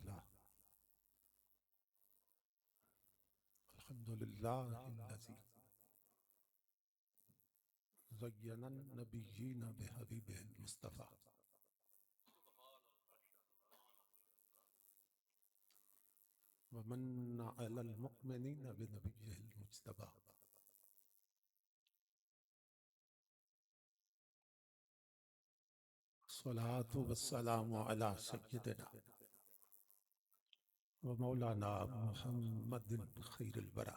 لله الحمد لله الذي زين النبيين بحبيبه المصطفى ومن على المؤمنين بنبيه المجتبى الصلاة والسلام على سيدنا ومولانا محمد خير البرى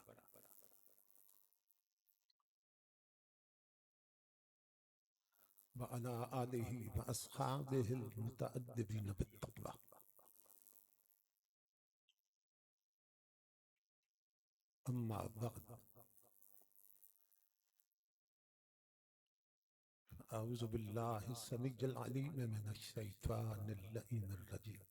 وعلى آله وأصحابه المتأدبين بالتقوى. أما بعد، أعوذ بالله السميع العليم من الشيطان اللعين الرجيم.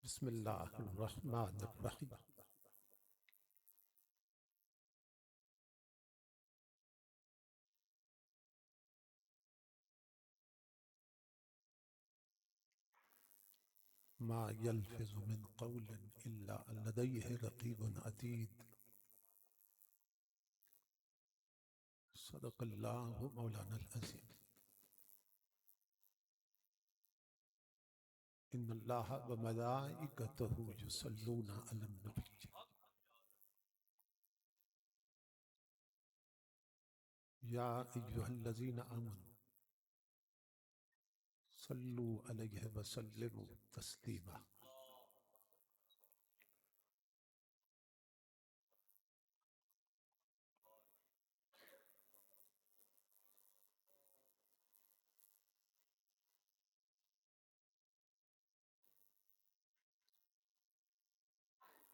بسم الله الرحمن الرحيم. ما يلفظ من قول إلا لديه رقيب عتيد. صدق الله مولانا العظيم. إن الله وملائكته يصلون على النبي يا أيها الذين آمنوا صلوا عليه وسلموا تسليما.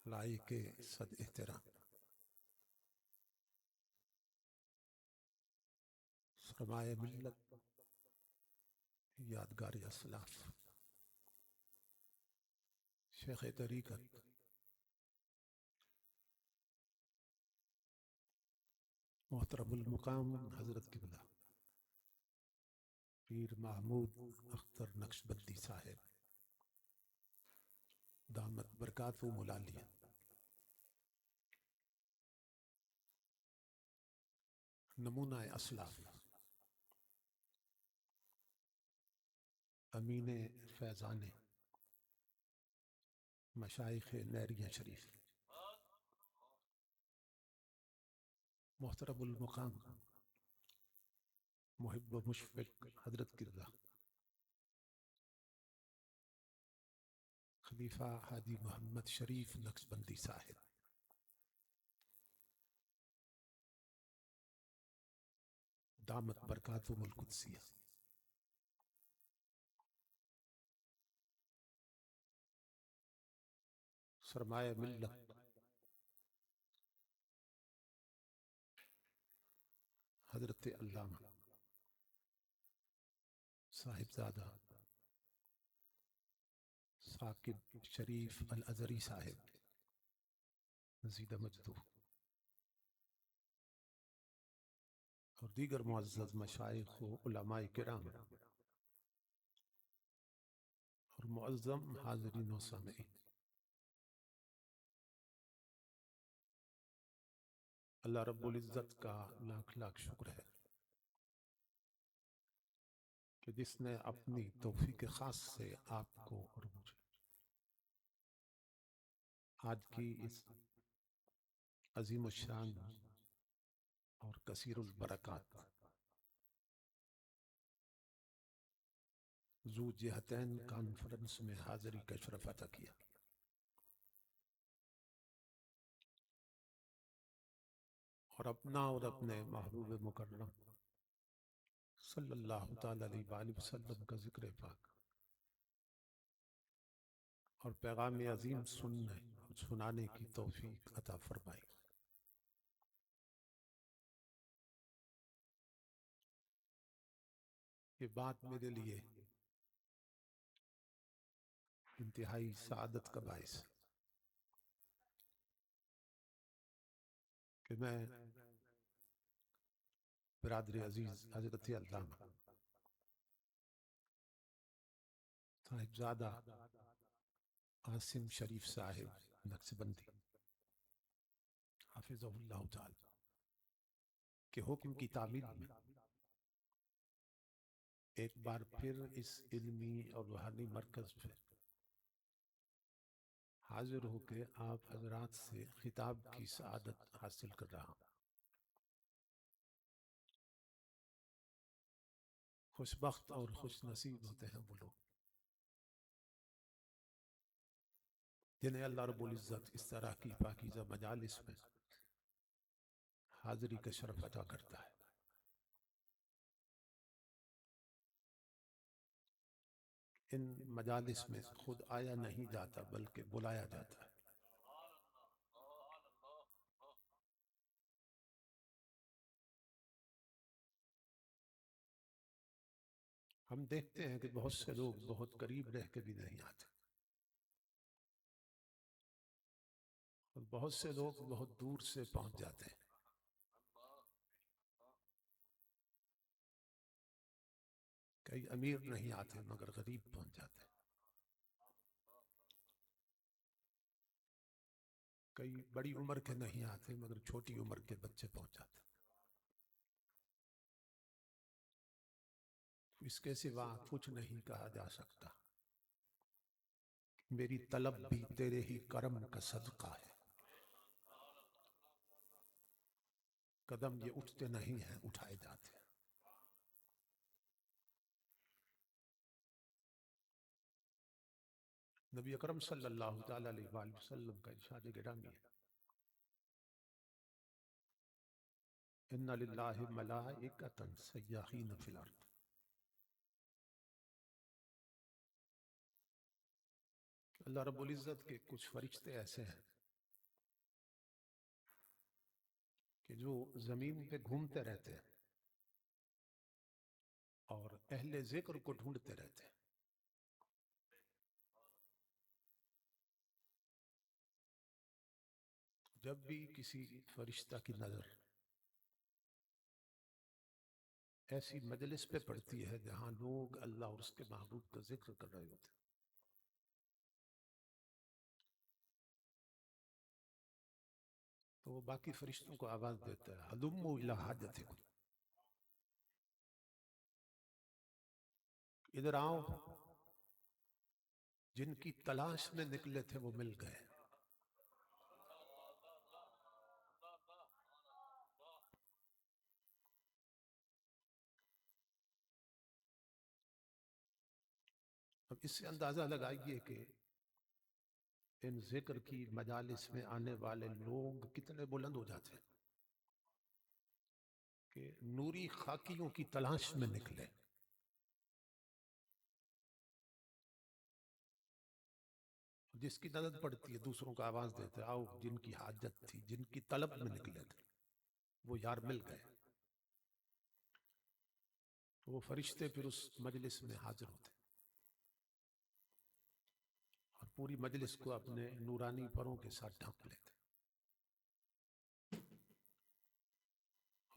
لائق صد احترام سرمایہ ملت یادگار اسلاف شیخ طریقت محترم المقام حضرت قبلہ پیر محمود اختر نقشبندی صاحب دامت برکاتہ ملالیہ، نمونہ اسلاف امین فیضان مشائخ نیریہ شریف، محترم المقام محب و مشفق حضرت قبلہ خلیفہ حاجی محمد شریف نقشبندی صاحب، دامت برکاتہم القدسیہ، سرمایہ ملت حضرت علامہ صاحبزادہ ثاقب شریف الازہری صاحب زید مجدو، اور دیگر معزز مشائخ و علماء کرام اور معظم حاضرین و سامعین، اللہ رب العزت کا لاکھ لاکھ شکر ہے کہ جس نے اپنی توفیق خاص سے آپ کو اور مجھے آج کی اس عظیم الشان اور کثیر البرکات ذو جہتین کانفرنس میں حاضری کا شرف عطا کیا۔ اور اپنا اور اپنے محبوب مکرم صلی اللہ تعالی علیہ وآلہ وسلم کا ذکر پاک اور پیغام عظیم سننے اور سنانے کی توفیق عطا فرمائی۔ یہ بات میرے لیے انتہائی سعادت کا باعث ہے کہ میں برادر عزیز حضرت علامہ صاحبزادہ عاصم شریف صاحب نقشبندی حافظہ اللہ تعالی کے حکم کی تعمیل میں ایک بار پھر اس علمی اور روحانی مرکز پہ حاضر ہو کے آپ حضرات سے خطاب کی سعادت حاصل کر رہا ہوں۔ خوش بخت اور خوش نصیب ہوتے ہیں وہ لوگ جنہیں اللہ رب العزت اس طرح کی پاکیزہ مجالس میں حاضری کا شرف عطا کرتا ہے۔ ان مجالس میں خود آیا نہیں جاتا بلکہ بلایا جاتا ہے۔ ہم دیکھتے ہیں کہ بہت سے لوگ بہت قریب رہ کے بھی نہیں آتے اور بہت سے لوگ بہت دور سے پہنچ جاتے ہیں۔ کئی امیر نہیں آتے مگر غریب پہنچ جاتے ہیں۔ کئی بڑی عمر کے نہیں آتے مگر چھوٹی عمر کے بچے پہنچ جاتے ہیں۔ اس کے سوا کچھ نہیں کہا جا سکتا۔ میری طلب بھی تیرے ہی کرم کا صدقہ ہے۔ قدم یہ اٹھتے نہیں ہیں اٹھائے جاتے ہیں۔ نبی اکرم صلی اللہ تعالی علیہ وآلہ وسلم کا ارشاد گرامی ہے، ان للہ ملائکۃ سیاحین فی الارض۔ اللہ رب العزت کے کچھ فرشتے ایسے ہیں کہ جو زمین پہ گھومتے رہتے ہیں اور اہل ذکر کو ڈھونڈتے رہتے ہیں۔ جب بھی کسی فرشتہ کی نظر ایسی مجلس پہ پڑتی ہے جہاں لوگ اللہ اور اس کے محبوب کا ذکر کر رہے ہوتے ہیں تو وہ باقی فرشتوں کو آواز دیتا ہے، ہلموا الی حاجتکم، ادھر آؤ، جن کی تلاش میں نکلے تھے وہ مل گئے۔ اب اس سے اندازہ لگائیے کہ ان ذکر کی مجالس میں آنے والے لوگ کتنے بلند ہو جاتے ہیں کہ نوری خاکیوں کی تلاش میں نکلے۔ جس کی نظر پڑتی ہے دوسروں کو آواز دیتے ہیں، آؤ جن کی حاجت تھی، جن کی طلب میں نکلے تھے وہ یار مل گئے۔ تو وہ فرشتے پھر اس مجلس میں حاضر ہوتے ہیں اور پوری مجلس کو اپنے نورانی پروں کے ساتھ ڈھانپ لیتے ہیں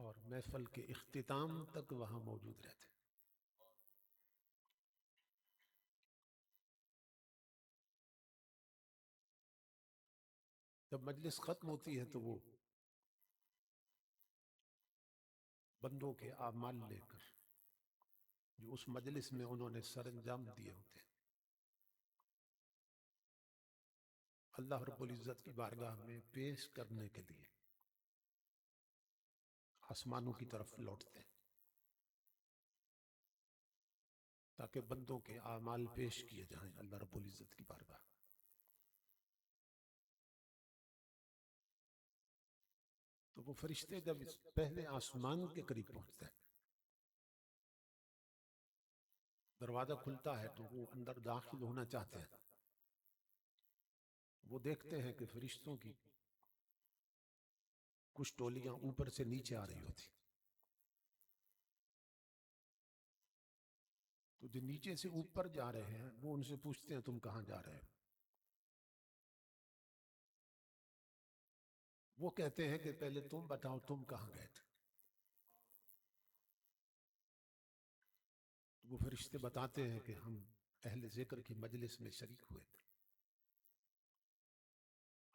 اور محفل کے اختتام تک وہاں موجود رہتے ہیں۔ جب مجلس ختم ہوتی ہے تو وہ بندوں کے اعمال لے کر جو اس مجلس میں انہوں نے سر انجام دیے ہوتے ہیں اللہ رب العزت کی بارگاہ میں پیش کرنے کے لیے آسمانوں کی طرف لوٹتے ہیں تاکہ بندوں کے اعمال پیش کیے جائیں اللہ رب العزت کی بارگاہ۔ تو وہ فرشتے جب اس پہلے آسمان کے قریب پہنچتے ہیں، دروازہ کھلتا ہے تو وہ اندر داخل ہونا چاہتے ہیں، وہ دیکھتے ہیں کہ فرشتوں کی کچھ ٹولیاں اوپر سے نیچے آ رہی ہوتی، تو جو نیچے سے اوپر جا رہے ہیں وہ ان سے پوچھتے ہیں تم کہاں جا رہے ہو؟ وہ کہتے ہیں کہ پہلے تم بتاؤ تم کہاں گئے تھے؟ وہ فرشتے بتاتے ہیں کہ ہم اہل ذکر کی مجلس میں شریک ہوئے تھے،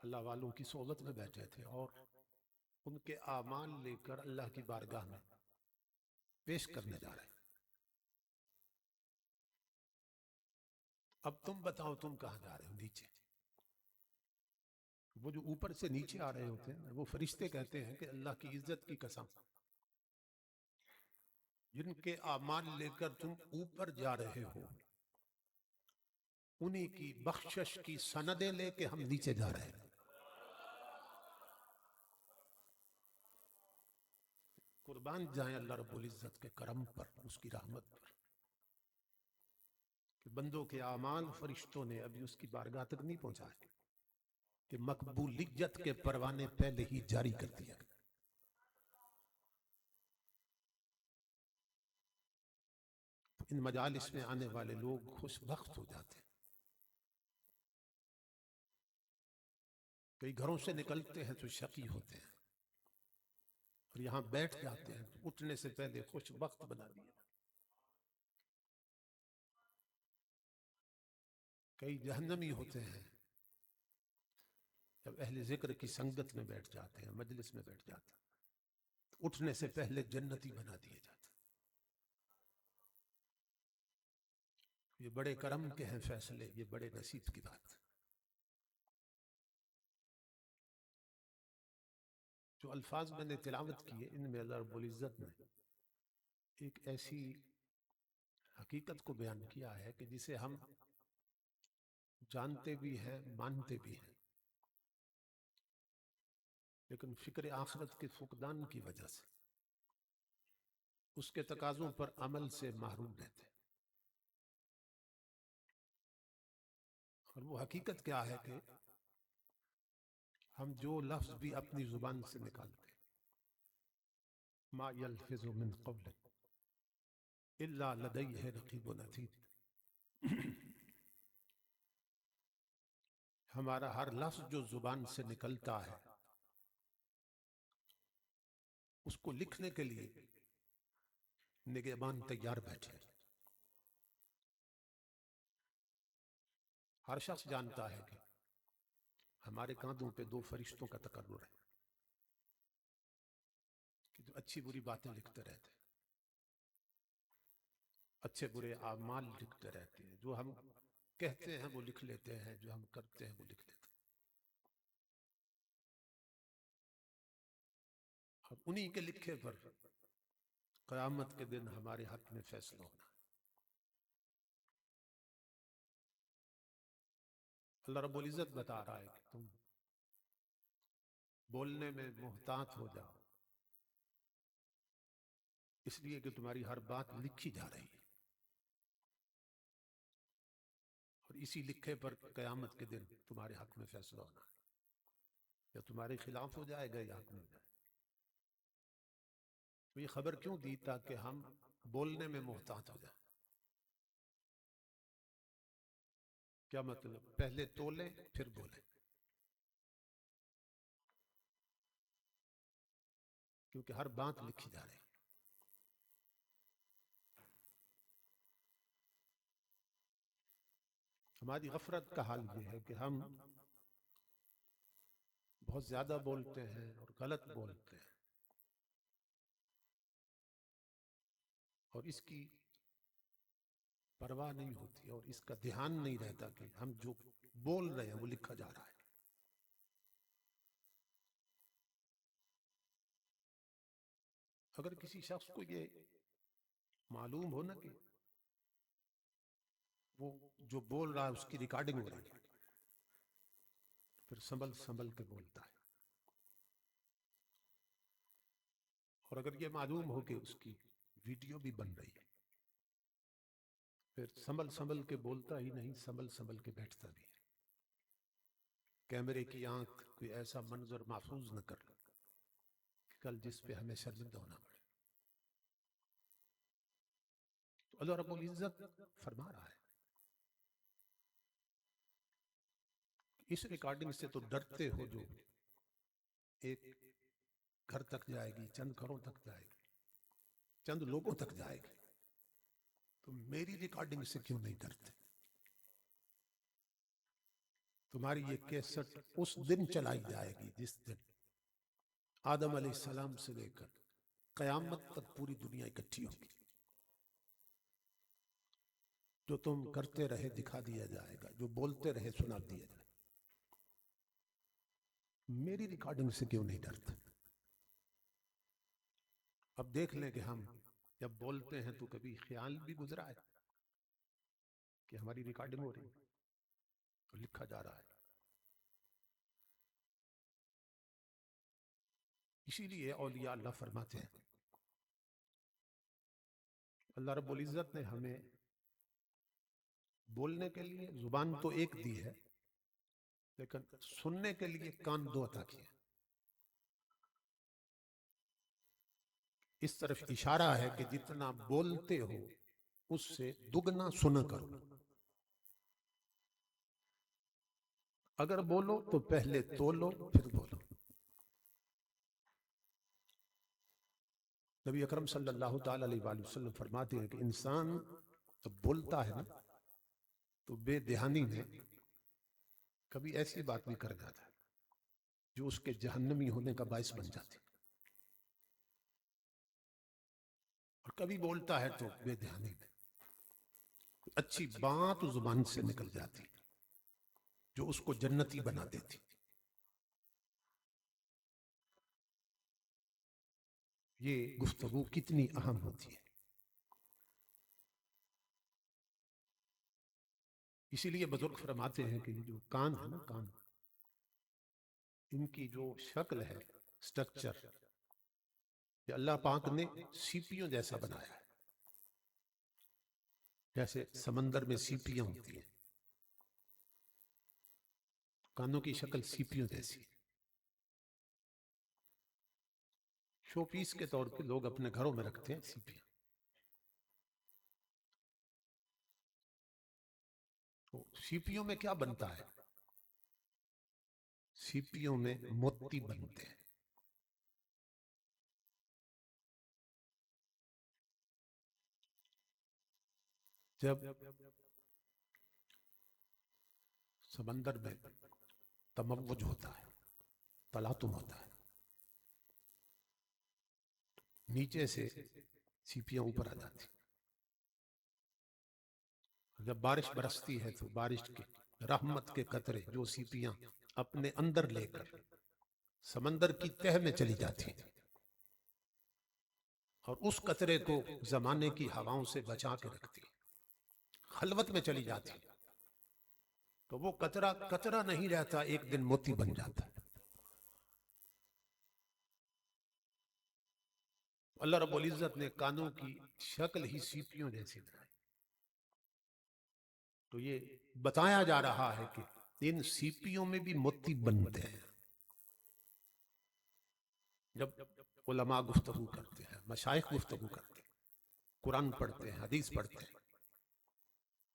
اللہ والوں کی صحبت میں بیٹھے تھے اور ان کے اعمال لے کر اللہ کی بارگاہ میں پیش کرنے جا رہے ہیں۔ اب تم بتاؤ تم کہاں جا رہے ہو؟ نیچے۔ وہ جو اوپر سے نیچے آ رہے ہوتے ہیں وہ فرشتے کہتے ہیں کہ اللہ کی عزت کی قسم، جن کے اعمال لے کر تم اوپر جا رہے ہو انہی کی بخشش کی سندیں لے کے ہم نیچے جا رہے ہیں۔ قربان جائیں اللہ رب العزت کے کرم پر، اس کی رحمت پر، کہ بندوں کے اعمال فرشتوں نے ابھی اس کی بارگاہ تک نہیں پہنچائے کہ مقبولیت کے پروانے پہلے ہی جاری کر دیا گیا۔ ان مجالس میں آنے والے لوگ خوش بخت ہو جاتے ہیں۔ کئی گھروں سے نکلتے ہیں تو شقی ہوتے ہیں، اور یہاں بیٹھ جاتے ہیں تو اٹھنے سے پہلے خوش بخت بنا دیے۔ کئی جہنمی ہوتے ہیں جب اہل ذکر کی سنگت میں بیٹھ جاتے ہیں، مجلس میں بیٹھ جاتے ہیں، اٹھنے سے پہلے جنتی بنا دیے جاتے ہیں۔ یہ بڑے کرم کے ہیں فیصلے، یہ بڑے نصیب کی بات ہے۔ جو الفاظ میں نے تلاوت کیے ان میں اللہ رب العزت نے ایک ایسی حقیقت کو بیان کیا ہے کہ جسے ہم جانتے بھی ہیں، مانتے بھی ہیں، لیکن فکر آخرت کے فقدان کی وجہ سے اس کے تقاضوں پر عمل سے محروم رہتے ہیں۔ اور وہ حقیقت کیا ہے کہ ہم جو لفظ بھی اپنی زبان سے نکالتے ہیں، ما یلفظ من قول الا لدیہ رقیب عتید، ہمارا ہر لفظ جو زبان سے نکلتا ہے اس کو لکھنے کے لیے نگہبان تیار بیٹھے۔ ہر شخص جانتا ہے کہ ہمارے کاندھوں پہ دو فرشتوں کا تقرر ہے کہ جو اچھی بری باتیں لکھتے رہتے ہیں، اچھے برے اعمال لکھتے رہتے ہیں، جو ہم کہتے ہیں وہ لکھ لیتے ہیں، جو ہم کرتے ہیں وہ لکھ لیتے ہیں۔ اب انہی کے لکھے پر قیامت کے دن ہمارے حق میں فیصلہ ہونا ہے۔ اللہ رب العزت بتا رہا ہے کہ تم بولنے میں محتاط ہو جاؤ، اس لیے کہ تمہاری ہر بات لکھی جا رہی ہے، اور اسی لکھے پر قیامت کے دن تمہارے حق میں فیصلہ ہونا ہے، یا تمہارے خلاف ہو جائے گا یا حق میں ہو جائے گا۔ تو یہ خبر کیوں دی؟ تاکہ ہم بولنے میں محتاط ہو جائیں۔ کیا مطلب؟ پہلے تولیں پھر بولیں، کیونکہ ہر بات لکھی جا رہی ہے۔ ہماری غفلت کا حال یہ ہے کہ ہم بہت زیادہ بولتے ہیں اور غلط بولتے ہیں، اور اس کی پرواہ نہیں ہوتی اور اس کا دھیان نہیں رہتا کہ ہم جو بول رہے ہیں وہ لکھا جا رہا ہے۔ اگر کسی شخص کو یہ معلوم ہو نا کہ وہ جو بول رہا ہے اس کی ریکارڈنگ ہو رہی ہے، پھر سنبھل سنبھل کے بولتا ہے۔ اور اگر یہ معلوم ہو کہ اس کی ویڈیو بھی بن رہی ہے، پھر سنبھل سنبھل کے بولتا ہی نہیں، سنبھل سنبھل کے بیٹھتا بھی ہے۔ کیمرے کی آنکھ کوئی ایسا منظر محفوظ نہ کر لے کہ کل جس پہ ہمیں شرمندہ ہونا پڑے۔ تو اللہ رب العزت فرما رہا ہے اس ریکارڈنگ سے تو ڈرتے ہو جو ایک گھر تک جائے گی، چند گھروں تک جائے گی، چند لوگوں تک جائے گی، تو میری ریکارڈنگ سے کیوں نہیں ڈرتے؟ تمہاری یہ کیسٹ اس دن چلائی جائے گی جس دن آدم علیہ السلام سے لے کر قیامت تک پوری دنیا اکٹھی ہوگی. جو تم کرتے رہے دکھا دیا جائے گا، جو بولتے رہے سنا دیا جائے گا. میری ریکارڈنگ سے کیوں نہیں ڈرتے؟ اب دیکھ لیں کہ ہم جب بولتے ہیں تو کبھی خیال بھی گزرا ہے کہ ہماری ریکارڈنگ ہو رہی ہے تو لکھا جا رہا ہے. اسی لیے اولیاء اللہ فرماتے ہیں، اللہ رب العزت نے ہمیں بولنے کے لیے زبان تو ایک دی ہے، لیکن سننے کے لیے کان دو عطا کیے. اس طرف اشارہ ہے کہ جتنا بولتے ہو اس سے دگنا سنا کرو. اگر بولو تو پہلے تولو پھر بولو. نبی اکرم صلی اللہ تعالی علیہ وآلہ وسلم فرماتے ہیں کہ انسان جب بولتا ہے نا تو بے دہانی میں کبھی ایسی بات بھی کر جاتا ہے جو اس کے جہنمی ہونے کا باعث بن جاتی، اور کبھی بولتا ہے تو بے دہانی میں اچھی بات زبان سے نکل جاتی جو اس کو جنتی بنا دیتی. یہ گفتگو کتنی اہم ہوتی ہے. اسی لیے بزرگ فرماتے ہیں کہ جو کان ہے نا، کان، ان کی جو شکل ہے، سٹرکچر، یہ اللہ پاک نے سیپیوں جیسا بنایا ہے. جیسے سمندر میں سیپیاں ہوتی ہیں، کانوں کی شکل سیپیوں جیسی ہے. شو پیس کے طور پہ لوگ اپنے گھروں میں رکھتے ہیں سیپیاں. تو سیپیوں میں کیا بنتا ہے؟ سیپیوں میں موتی بنتے ہیں. جب سمندر میں تموج ہوتا ہے، تلاطم ہوتا ہے، نیچے سے سیپیاں اوپر آ جاتی. جب بارش برستی ہے تو بارش کے رحمت کے قطرے جو سیپیاں اپنے اندر لے کر سمندر کی تہ میں چلی جاتی ہیں اور اس قطرے کو زمانے کی ہواؤں سے بچا کے رکھتی، خلوت میں چلی جاتی، تو وہ قطرہ قطرہ نہیں رہتا، ایک دن موتی بن جاتا ہے. اللہ رب العزت نے کانوں کی شکل ہی سیپیوں جیسی بنائی. تو یہ بتایا جا رہا ہے کہ ان سیپیوں میں بھی موتی بنتے ہیں. جب علماء گفتگو کرتے ہیں، مشائخ گفتگو کرتے ہیں، قرآن پڑھتے ہیں، حدیث پڑھتے ہیں،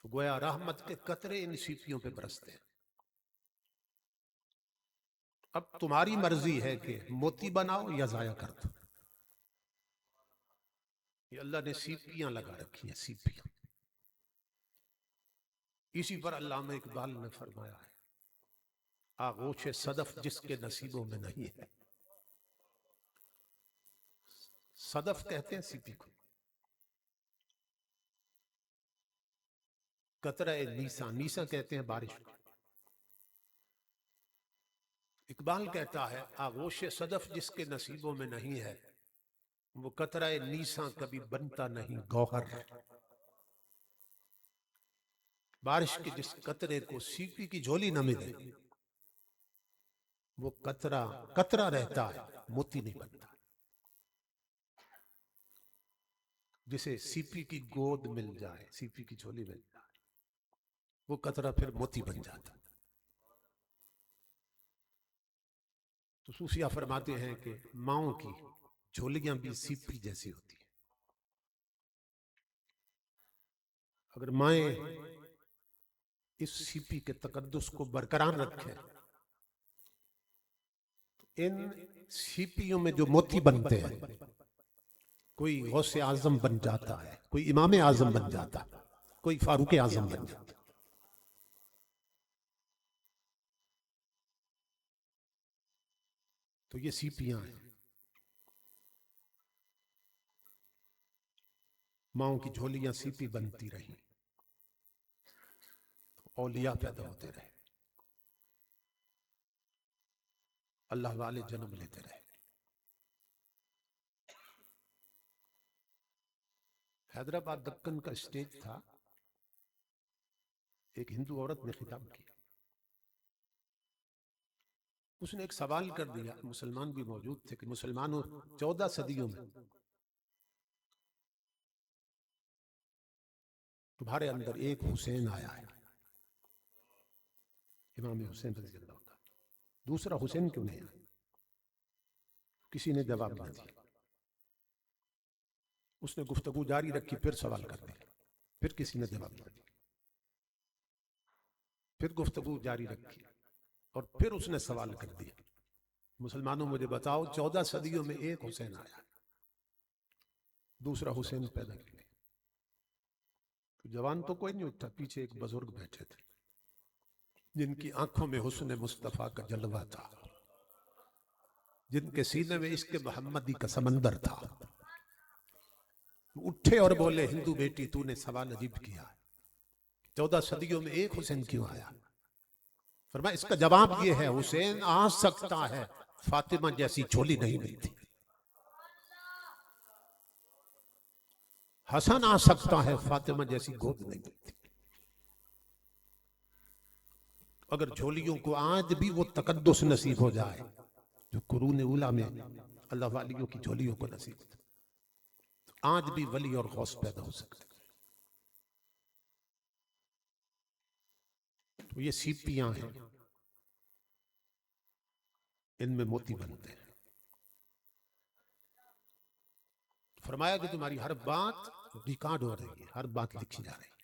تو گویا رحمت کے قطرے ان سیپیوں پہ برستے ہیں. اب تمہاری مرضی ہے کہ موتی بناؤ یا ضائع کر دو. یہ اللہ نے سیپیاں لگا رکھی ہیں، سیپیاں. اسی پر علامہ اقبال نے فرمایا ہے، آغوش صدف جس کے نصیبوں میں نہیں ہے. صدف کہتے ہیں سیپی کو، قطرہ نیسا، نیسا کہتے ہیں بارش کو. اقبال کہتا ہے آغوش صدف جس کے نصیبوں میں نہیں ہے، وہ قطرہ نیسا کبھی بنتا نہیں گوہر. بارش کے جس قطرے کو سیپی کی جھولی نہ ملے وہ قطرہ قطرہ رہتا ہے، موتی نہیں بنتا. جسے سیپی کی گود مل جائے، سیپی کی جھولی مل جائے، وہ قطرہ پھر موتی بن جاتا. تو صوفیہ فرماتے ہیں کہ ماؤں کی جھولیاں بھی سیپی جیسی ہوتی ہیں. اگر مائیں اس سیپی کے تقدس کو برقرار رکھیں تو ان سیپیوں میں جو موتی بنتے ہیں، کوئی غوث اعظم بن جاتا ہے، کوئی امام اعظم بن جاتا ہے، کوئی فاروق اعظم بن جاتا ہے. تو یہ سیپیاں ہیں، ماؤں کی جھولیاں سیپی بنتی رہی، اولیاء پیدا ہوتے رہے، اللہ والے جنم لیتے رہے۔ حیدرآباد دکن کا اسٹیج تھا، ایک ہندو عورت نے خطاب کیا، اس نے ایک سوال کر دیا، مسلمان بھی موجود تھے، کہ مسلمانوں 14 صدیوں میں تمہارے اندر ایک حسین آیا ہے، امام حسین رضی اللہ عنہ، دوسرا حسین کیوں نہیں آیا؟ کسی نے جواب نہ دیا۔ اس نے گفتگو جاری رکھی، پھر سوال کر دیا، پھر کسی نے جواب نہ دیا، پھر گفتگو جاری رکھی، اور پھر اس نے سوال کر دیا، مسلمانوں مجھے بتاؤ 14 صدیوں میں ایک حسین آیا، دوسرا حسین پیدا کیا؟ تو جوان تو کوئی نہیں اٹھا، پیچھے ایک بزرگ بیٹھے تھے جن کی آنکھوں میں حسن مصطفیٰ کا جلوہ تھا، جن کے سینے میں عشق محمدی کا سمندر تھا۔ اٹھے اور بولے، ہندو بیٹی تو نے سوال عجیب کیا، 14 صدیوں میں ایک حسین کیوں آیا؟ فرمایا اس کا جواب یہ ہے، حسین آ سکتا ہے، فاطمہ جیسی چولی نہیں ملتی، حسن آ سکتا ہے، فاطمہ جیسی گود نہیں ملتی۔ اگر جھولیوں کو آج بھی وہ تقدس نصیب ہو جائے جو قرون اولیٰ میں اللہ والیوں کی جھولیوں کو نصیب تھا، آج بھی ولی اور غوث پیدا ہو سکتے۔ تو یہ سیپیاں ہیں، ان میں موتی بنتے ہیں۔ فرمایا کہ تمہاری ہر بات ریکارڈ ہو رہی ہے، ہر بات لکھی جا رہی ہے۔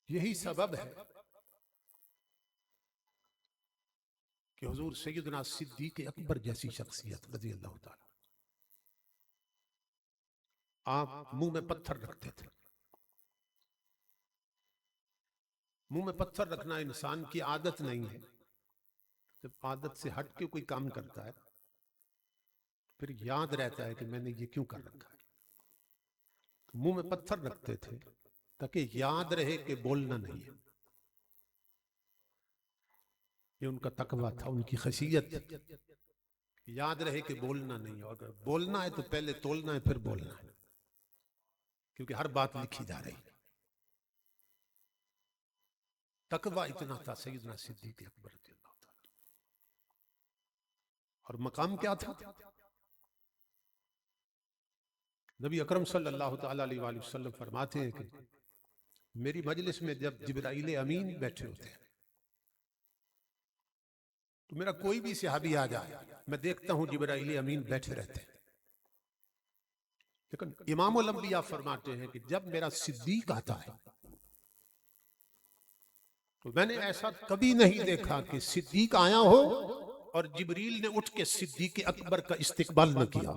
یہی سبب ہے کہ حضور سیدنا صدیق اکبر جیسی شخصیت رضی اللہ تعالیٰ، آپ منہ میں پتھر رکھتے تھے۔ منہ میں پتھر رکھنا انسان کی عادت نہیں ہے، جب عادت سے ہٹ کے کوئی کام کرتا ہے پھر یاد رہتا ہے کہ میں نے یہ کیوں کر رکھا ہے۔ تو منہ میں پتھر رکھتے تھے تاکہ یاد رہے کہ بولنا نہیں ہے۔ یہ ان کا تقویٰ تھا، ان کی خشیت تھی، یاد رہے کہ بولنا نہیں ہے، اگر بولنا ہے تو پہلے تولنا ہے پھر بولنا ہے، کیونکہ ہر بات لکھی جا رہی ہے۔ تقویٰ اتنا تھا سیدنا صدیق اکبر رضی اللہ تعالیٰ۔ اور مقام کیا تھا؟ نبی اکرم صلی اللہ تعالیٰ علیہ وآلہ وسلم فرماتے ہیں کہ میری مجلس میں جب جبرائیل امین بیٹھے ہوتے ہیں تو میرا کوئی بھی صحابی آ جائے، میں دیکھتا ہوں جبرائیل امین بیٹھے رہتے ہیں، لیکن امام الانبیاء فرماتے ہیں کہ جب میرا صدیق آتا ہے تو میں نے ایسا کبھی نہیں دیکھا کہ صدیق آیا ہو اور جبریل نے اٹھ کے صدیق اکبر کا استقبال نہ کیا۔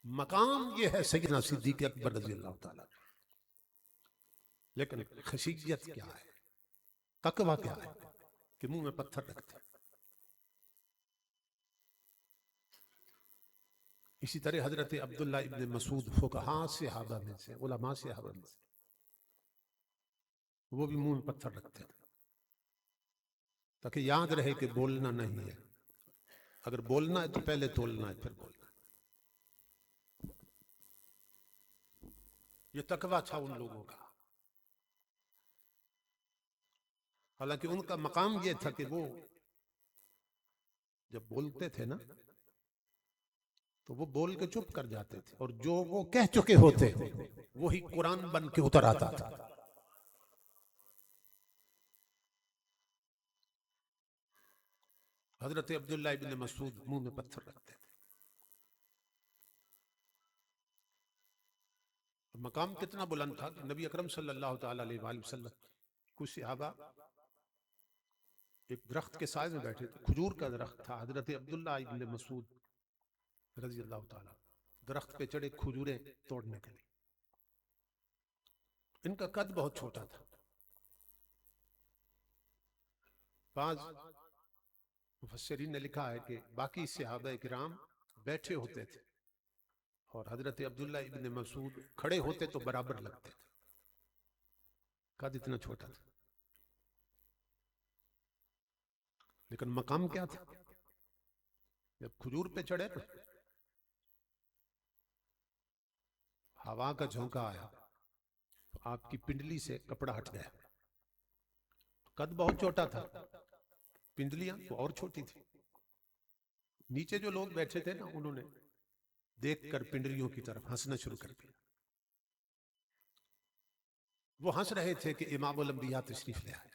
مقام یہ ہے سیدنا صدیق اکبر رضی اللہ تعالیٰ، لیکن خشیت کیا ہے، تقویٰ کیا ہے کہ منہ میں پتھر رکھتے ہیں۔ اسی طرح حضرت عبداللہ ابن مسعود فقہاء صحابہ میں سے، علماء صحابہ میں سے، وہ بھی منہ میں پتھر رکھتے ہیں تاکہ یاد رہے کہ بولنا نہیں ہے، اگر بولنا ہے تو پہلے تولنا ہے پھر بولنا ہے۔ یہ تقویٰ تھا ان لوگوں کا، حالانکہ ان کا مقام یہ تھا کہ وہ جب بولتے تھے نا تو وہ بول کے چپ کر جاتے تھے، اور جو وہ کہہ چکے ہوتے وہی قرآن بن کے اتر آتا تھا۔ حضرت عبداللہ ابن مسعود منہ میں پتھر رکھتے تھے۔ مقام کتنا بلند تھا کہ نبی اکرم صلی اللہ تعالیٰ علیہ وآلہ وسلم کچھ صحابہ ایک درخت کے سائے میں بیٹھے تھے، کھجور کا درخت تھا، حضرت عبداللہ ابن مسعود رضی اللہ تعالیٰ درخت پہ چڑھے کھجوریں توڑنے کے لیے، ان کا قد بہت چھوٹا تھا. بعض مفسرین نے لکھا ہے کہ باقی صحابہ کرام بیٹھے ہوتے تھے اور حضرت عبداللہ ابن مسعود کھڑے ہوتے تو برابر لگتے تھے. قد اتنا چھوٹا تھا لیکن مقام کیا تھا. جب کھجور پہ چڑھے نا، ہوا کا جھونکا آیا تو آپ کی پنڈلی سے کپڑا ہٹ گیا. قد بہت چھوٹا تھا، پنڈلیاں تو اور چھوٹی تھی. نیچے جو لوگ بیٹھے تھے نا، انہوں نے دیکھ کر پنڈلیوں کی طرف ہنسنا شروع کر دیا. وہ ہنس رہے تھے کہ امام الانبیاء تشریف لے آئے.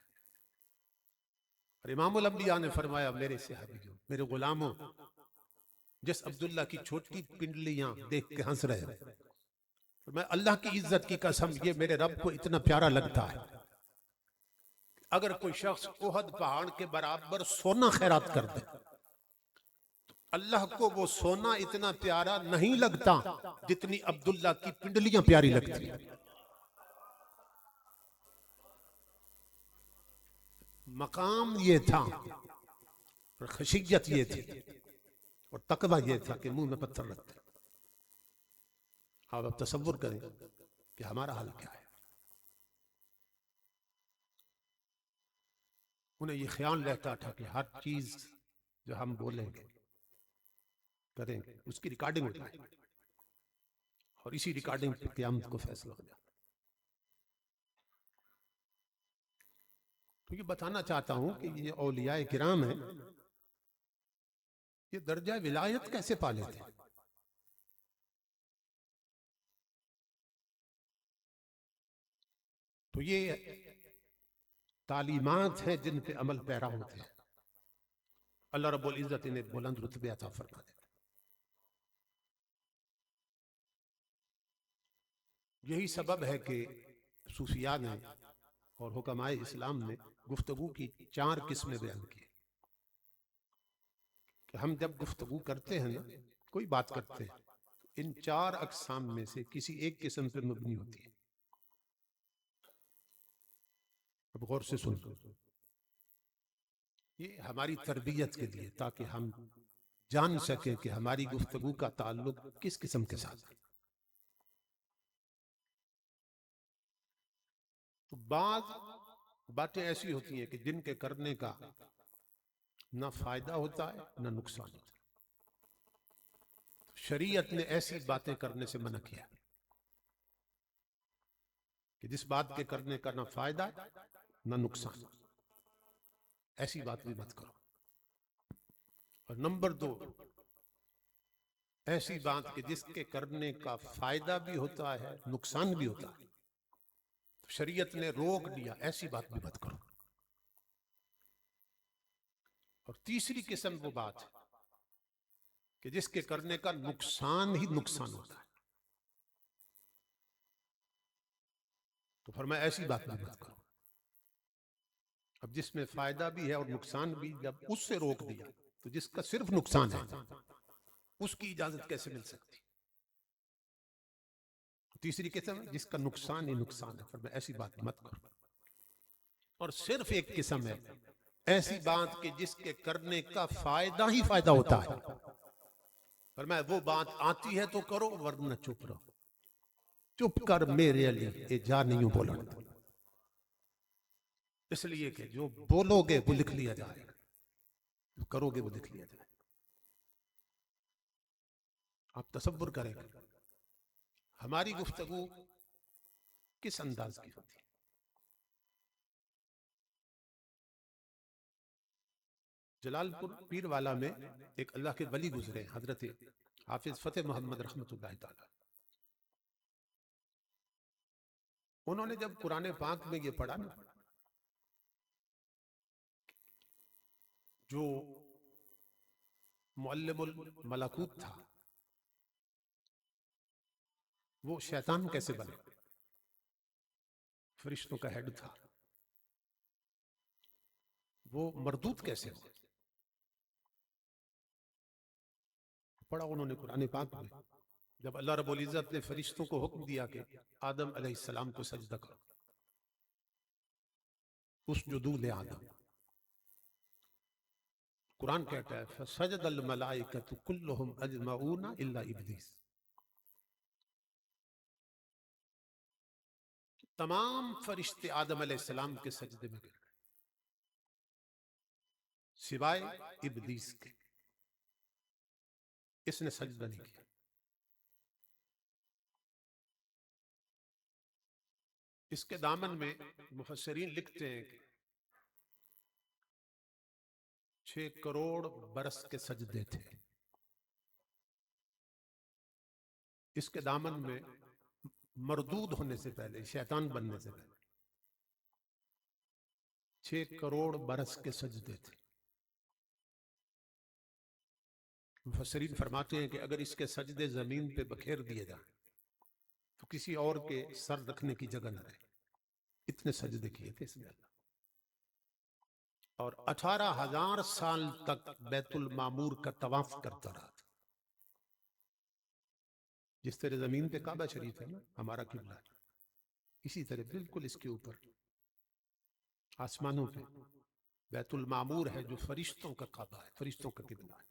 اور امام الانبیاء نے فرمایا میرے صحابیوں، میرے غلاموں، جس عبداللہ کی چھوٹی پنڈلیاں دیکھ کے ہنس رہے ہیں، میں اللہ کی عزت کی قسم یہ میرے رب کو اتنا پیارا لگتا ہے. اگر کوئی شخص احد پہاڑ کے برابر سونا خیرات کر دے، اللہ کو وہ سونا اتنا پیارا نہیں لگتا جتنی عبداللہ کی پنڈلیاں پیاری لگتی. مقام یہ تھا اور خشیت یہ تھی اور تقوی یہ تھا کہ منہ میں پتھر رکھتے. آپ اب تصور کریں کہ ہمارا حال کیا ہے. انہیں یہ خیال رہتا تھا کہ ہر چیز جو ہم بولیں گے کریں گے اس کی ریکارڈنگ اٹھائیں اور اسی ریکارڈنگ پہ قیامت کو فیصلہ ہو جائے. تو یہ بتانا چاہتا ہوں کہ یہ اولیاء کرام ہیں، یہ درجہ ولایت کیسے پالے تھے. تو یہ تعلیمات ہیں جن پہ عمل پیرا ہوتے ہیں. اللہ رب العزت انہیں بلند رتبے عطا فرما دے. یہی سبب ہے کہ صوفیاء نے اور حکماء اسلام نے گفتگو کی 4 قسمیں بیان کی کہ ہم جب گفتگو کرتے ہیں نا، کوئی بات کرتے ہیں، ان 4 اقسام میں سے کسی ایک قسم پر مبنی ہوتی ہے. اب غور سے سن، یہ ہماری تربیت کے لیے تاکہ ہم جان سکیں کہ ہماری گفتگو کا تعلق کس قسم کے ساتھ ہے. تو بعض باتیں ایسی ہوتی ہیں کہ جن کے کرنے کا نہ فائدہ ہوتا ہے نہ نقصان ہوتا ہے. شریعت نے ایسی باتیں کرنے سے منع کیا کہ جس بات کے کرنے کا نہ فائدہ نہ نقصان، ایسی بات بھی مت کرو. اور نمبر 2، ایسی بات کہ جس کے کرنے کا فائدہ بھی ہوتا ہے نقصان بھی ہوتا ہے، شریعت نے روک دیا، ایسی بات بھی مت کرو. اور تیسری قسم وہ بات ہے کہ جس کے کرنے کا نقصان ہی نقصان ہوتا ہے، تو فرمایا ایسی بات بھی مت کرو. اب جس میں فائدہ بھی ہے اور نقصان بھی، جب اس سے روک دیا تو جس کا صرف نقصان ہے اس کی اجازت کیسے مل سکتی. تیسری قسم جس کا نقصان ہی نقصان ہے، فرمایا ایسی بات مت کرو. اور صرف ایک قسم ہے ایسی بات کہ جس کے کرنے کا فائدہ ہی فائدہ ہوتا ہے، فرمایا وہ بات آتی ہے تو کرو ورنہ چپ رہو. چپ کر میرے لیے اے جا نہیں بولنا، اس لیے کہ جو بولو گے وہ لکھ لیا جائے گا، جو کرو گے وہ لکھ لیا جائے گا. آپ تصور کریں ہماری گفتگو کس انداز کی ہوتی ہے. جلال پور پیر والا میں ایک اللہ کے ولی گزرے، حضرت حافظ فتح محمد رحمت اللہ تعالی. انہوں نے جب قرآن پاک میں یہ پڑھا نا، جو معلم الملکوت تھا وہ شیطان کیسے بنا، فرشتوں کا ہیڈ تھا، وہ مردود کیسے ہوا. پڑھا انہوں نے قرآن پاک میں جب اللہ رب العزت نے فرشتوں کو حکم دیا کہ آدم علیہ السلام کو سجدہ کرو، اسجدوا لآدم، قرآن کہتا ہے فسجد الملائکۃ کلہم اجمعون الا ابلیس، تمام فرشتے آدم علیہ السلام کے سجدے میں گر گئے سوائے ابلیس کے، اس نے سجدہ نہیں کیا۔ اس کے دامن میں مفسرین لکھتے ہیں کہ 6 کروڑ برس کے سجدے تھے، اس کے دامن میں مردود ہونے سے پہلے، شیطان بننے سے پہلے 6 کروڑ برس کے سجدے تھے۔ مفسرین فرماتے ہیں کہ اگر اس کے سجدے زمین پہ بکھیر دیے جائیں تو کسی اور کے سر رکھنے کی جگہ نہ رہے، اتنے سجدے کیے تھے اس نے اللہ، اور 18,000 سال تک بیت المعمور کا طواف کرتا رہا تھا۔ جس طرح زمین پہ کعبہ شریف ہے نا ہمارا قبلہ، اسی طرح بالکل اس کے اوپر آسمانوں پہ بیت المعمور ہے جو فرشتوں کا کعبہ ہے، فرشتوں کا قبلہ ہے۔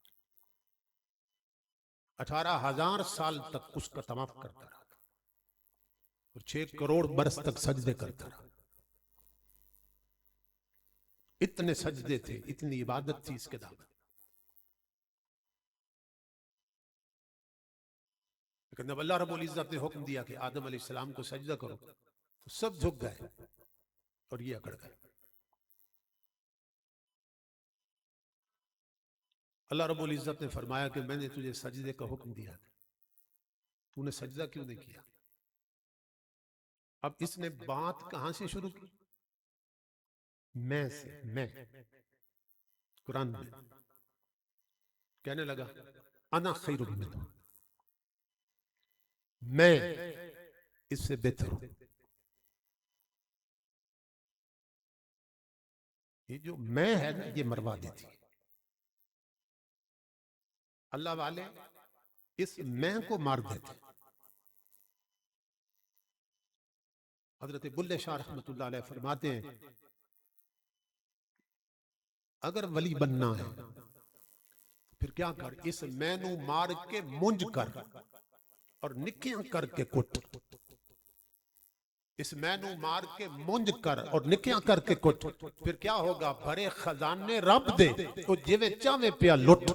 18,000 سال تک اس کا طواف کرتا رہا تھا اور 6 کروڑ برس تک سجدے کرتا رہا۔ اتنے سجدے تھے، اتنی عبادت تھی اس کے دامن۔ لیکن جب اللہ رب العزت نے حکم دیا کہ آدم علیہ السلام کو سجدہ کرو تو سب جھک گئے اور یہ اکڑ گئے۔ اللہ رب العزت نے فرمایا کہ میں نے تجھے سجدے کا حکم دیا تھا، تو نے سجدہ کیوں نہیں کیا؟ اب اس نے بات کہاں سے شروع کی؟ میں سے، میں قرآن میں کہنے لگا انا خیر منہ، میں اس سے بہتر ہوں۔ یہ جو میں ہے نا یہ مروا دیتی ہے۔ اللہ والے اس میں کو مار دیتے۔ حضرت بلے شاہ رحمت اللہ علیہ فرماتے ہیں اگر ولی بننا ہے پھر کیا کر، اس میں نو مار کے منج کر اور نکیاں کر کے کٹ، اس میں نو مار کے منج کر اور نکیاں کر کے کٹ، پھر کیا ہوگا، بھرے خزانے رب دے تو جویں چاویں پیا لٹ۔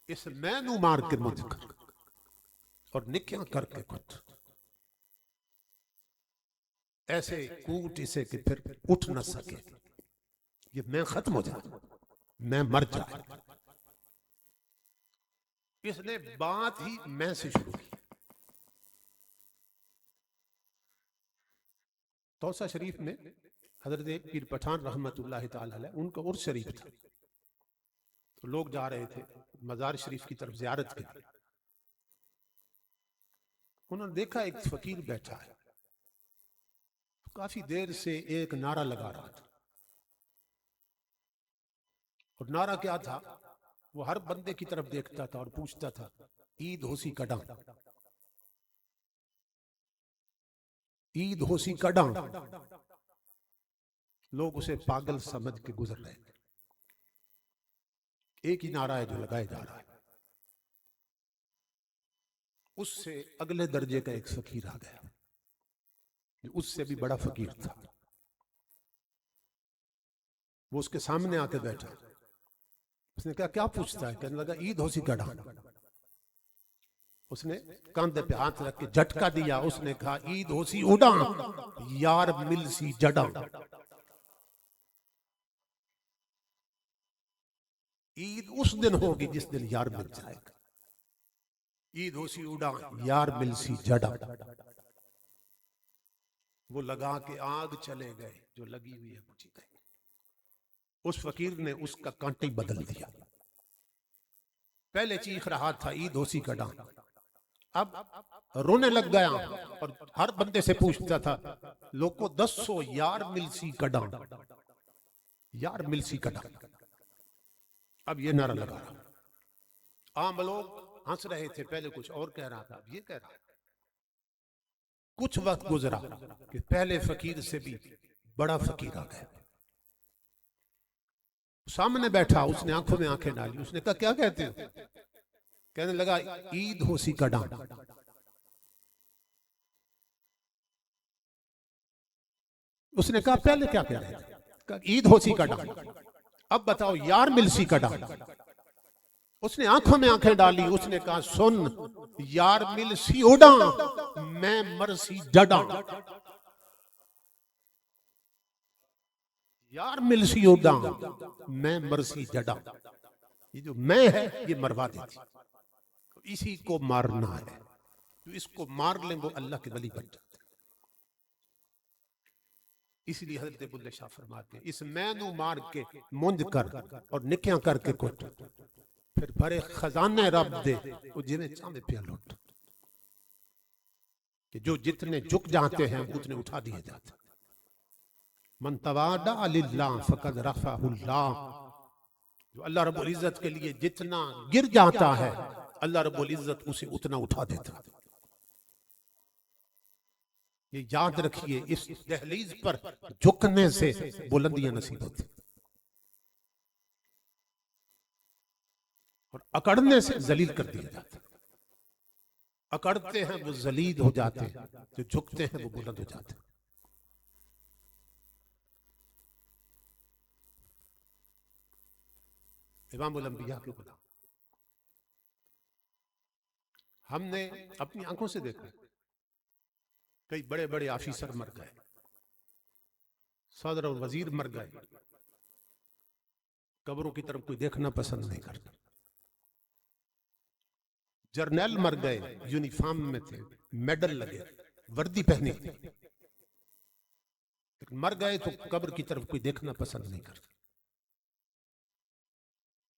اس میں نو مار کے منج کر اور نکیاں کر کے کٹ، ایسے کوٹ اسے کہ پھر اٹھ نہ سکے، یہ میں ختم ہو جائے، میں مر جائے۔ اس نے بات ہی میں سے شروع کی۔ توسہ شریف میں حضرت پیر پٹھان رحمت اللہ تعالی علیہ ان کا عرس شریف تھا، تو لوگ جا رہے تھے مزار شریف کی طرف زیارت کے، انہوں نے دیکھا ایک فقیر بیٹھا ہے، کافی دیر سے ایک نعرہ لگا رہا تھا، اور نعرہ کیا تھا، وہ ہر بندے کی طرف دیکھتا تھا اور پوچھتا تھا عید ہوسی کڈاں، عید ہوسی کڈاں۔ لوگ اسے پاگل سمجھ کے گزر رہے تھے، ایک ہی نعرہ ہے جو لگائے جا رہا ہے۔ اس سے اگلے درجے کا ایک فقیر آ گیا جو اس سے بھی بڑا فقیر تھا، وہ اس کے سامنے آ کے بیٹھا، اس نے کہا کیا پوچھتا ہے؟ کہنے لگا عید ہوسی کڈاں۔ اس نے کاندھے پہ ہاتھ رکھ کے جھٹکا دیا، اس نے کہا عید ہوسی اڈاں یار مل سی جڈاں۔ عید اس دن ہوگی جس دن یار مل جائے گا، عید ہوسی اڈاں یار مل سی جڈاں۔ وہ لگا کے آگ چلے گئے، جو لگی ہوئی ہے بجھ گئی۔ اس فقیر نے اس کا کانٹا ہی بدل دیا، پہلے چیخ رہا تھا عید ہوسی کڈاں، اب رونے لگ گیا اور ہر بندے سے پوچھتا تھا لوگوں دسو یار مل سی کڈاں، یار مل سی کڈاں۔ اب یہ نعرہ لگا رہا. عام لوگ ہنس رہے تھے، پہلے کچھ اور کہہ رہا تھا، اب یہ کہہ رہا. کچھ وقت گزرا کہ پہلے فقیر سے بھی بڑا فقیر آ گیا. سامنے بیٹھا، اس نے آنکھوں میں آنکھیں ڈالی. اس نے کہا کیا کہتے ہو؟ کہنے لگا عید ہو سی کا ڈان. اس نے کہا پہلے کیا کہہ رہے تھے؟ کہا عید ہو سی کا ڈان. اب بتاؤ یار مل سی کا ڈان. اس نے آنکھوں میں آنکھیں ڈالی. اس نے کہا سن، یار مل سی اڈاں میں مرسی ڈڈاں. یار مل سی اڈاں میں مرسی ڈڈاں. یہ جو میں ہے یہ مروا دیتی، اسی کو مارنا ہے. جو اس کو مار لیں وہ اللہ کے ولی بن جاتے. اس لیے حضرت بلے شاہ فرماتے ہیں اس میں نو مار کے منج کر اور نکیاں کر کے کٹ، پھر بھرے خزانے رب دے وہ جنہیں چاندے پہ لوٹ. کہ جو جتنے جھک جاتے ہیں اتنے اٹھا دیے جاتے. من تواضع للہ فقد رفعہ اللہ. جو اللہ رب العزت کے لیے جتنا گر جاتا ہے اللہ رب العزت اسے اتنا اٹھا دیتا. یہ یاد رکھیے، اس دہلیز پر جھکنے سے بلندیاں نصیب ہوتی اور اکڑنے سے ذلیل کر دیا جاتا. اکڑتے ہیں وہ ذلیل ہو جاتے ہیں، جو جھکتے ہیں وہ بلند ہو جاتے ہیں. امام الانبیاء کے غلام ہم نے اپنی آنکھوں سے دیکھا. کئی بڑے بڑے آفیسر مر گئے، صدر اور وزیر مر گئے، قبروں کی طرف کوئی دیکھنا پسند نہیں کرتا. جرنیل مر گئے، یونیفارم میں تھے، میڈل لگے، وردی پہنی، لیکن مر گئے تو قبر کی طرف کوئی دیکھنا پسند نہیں کرتا.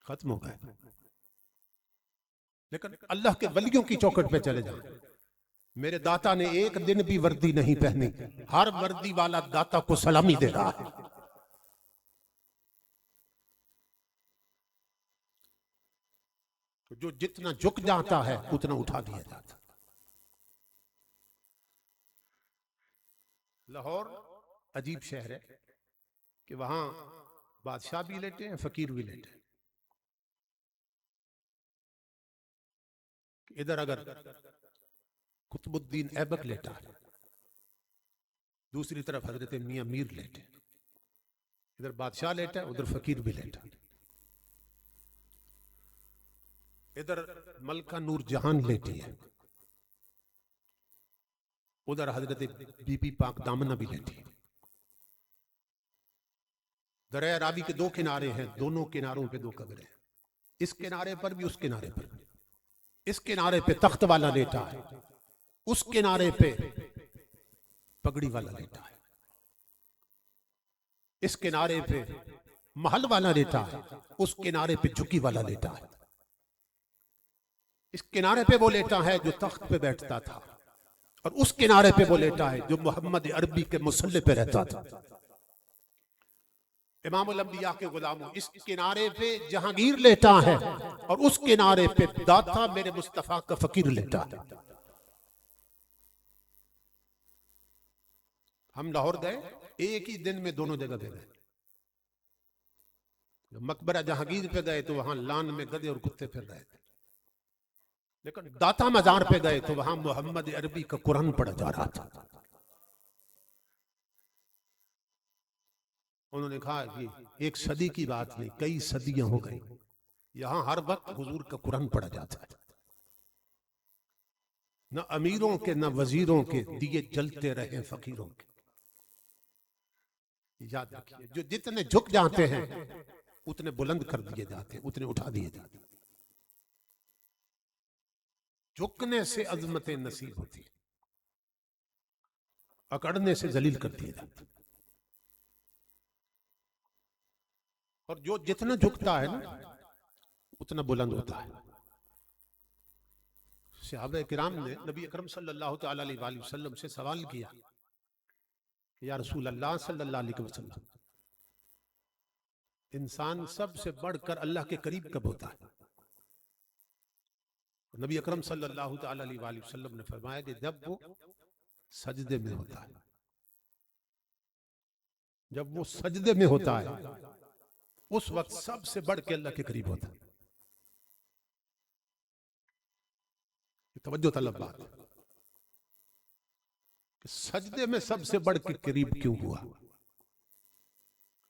ختم ہو گئے. لیکن اللہ کے ولیوں کی چوکھٹ پہ چلے جائیں، میرے داتا نے ایک دن بھی وردی نہیں پہنی، ہر وردی والا داتا کو سلامی دے رہا ہے. جو جتنا جھک جاتا ہے اتنا اٹھا دیا جاتا. لاہور عجیب شہر ہے کہ وہاں بادشاہ بھی لیٹے ہیں، فقیر بھی لیٹے ہیں. ادھر اگر قطب الدین ایبک لیٹا ہے، دوسری طرف حضرت میاں میر لیٹے. ادھر بادشاہ لیٹا ہے، ادھر فقیر بھی لیٹا. ادھر ملکہ نور جہان لیٹی ہے، ادھر حضرت بی بی پاک دامنہ بھی لیٹی. دریا راوی کے دو کنارے ہیں، دونوں کناروں پہ دو قبریں ہیں. اس کنارے پر بھی اس کنارے پر بھی. اس کنارے پہ تخت والا لیٹا ہے، اس کنارے پہ پگڑی والا لیٹا ہے. اس کنارے پہ محل والا لیٹا ہے، اس کنارے پہ جھکی والا لیٹا ہے. اس کنارے پہ وہ لیٹا ہے جو تخت پہ بیٹھتا تھا، اور اس کنارے پہ وہ لیٹا ہے جو محمد عربی کے مصلی پہ رہتا تھا. امام الانبیاء کے غلاموں، اس کنارے پہ جہانگیر لیٹا ہے اور اس کنارے پہ داتا میرے مصطفیٰ کا فقیر لیٹا ہے. ہم لاہور گئے، ایک ہی دن میں دونوں جگہ پہ گئے. مقبرہ جہانگیر پہ گئے تو وہاں لان میں گدے اور کتے پھر رہے تھے، لیکن داتا مزار پہ گئے تو وہاں محمد عربی کا قرآن پڑھا جا رہا تھا. انہوں نے کہا کہ ایک صدی کی بات نہیں، کئی صدیاں ہو گئی، یہاں ہر وقت حضور کا قرآن پڑھا جاتا ہے. نہ امیروں کے نہ وزیروں کے دیے جلتے رہے فقیروں کے. یاد رکھیے، جو جتنے جھک جاتے ہیں اتنے بلند کر دیے جاتے ہیں، اتنے اٹھا دیے جاتے ہیں. جھکنے سے عظمت نصیب ہوتی ہے، اکڑنے سے ذلیل کر دیے جاتے ہیں. اور جو جتنا جھکتا ہے نا اتنا بلند ہوتا ہے. صحابہ کرام نے نبی اکرم صلی اللہ تعالی علیہ وآلہ وسلم سے سوال کیا، یا رسول اللہ صلی اللہ علیہ وسلم، انسان سب سے بڑھ کر اللہ کے قریب کب ہوتا ہے؟ نبی اکرم صلی اللہ تعالی علیہ وآلہ وسلم نے فرمایا کہ جب وہ سجدے میں ہوتا ہے، جب وہ سجدے میں ہوتا ہے اس وقت سب سے بڑھ کے اللہ کے قریب ہوتا ہے. توجہ طلب بات کہ سجدے میں سب سے بڑھ کے قریب کیوں ہوا؟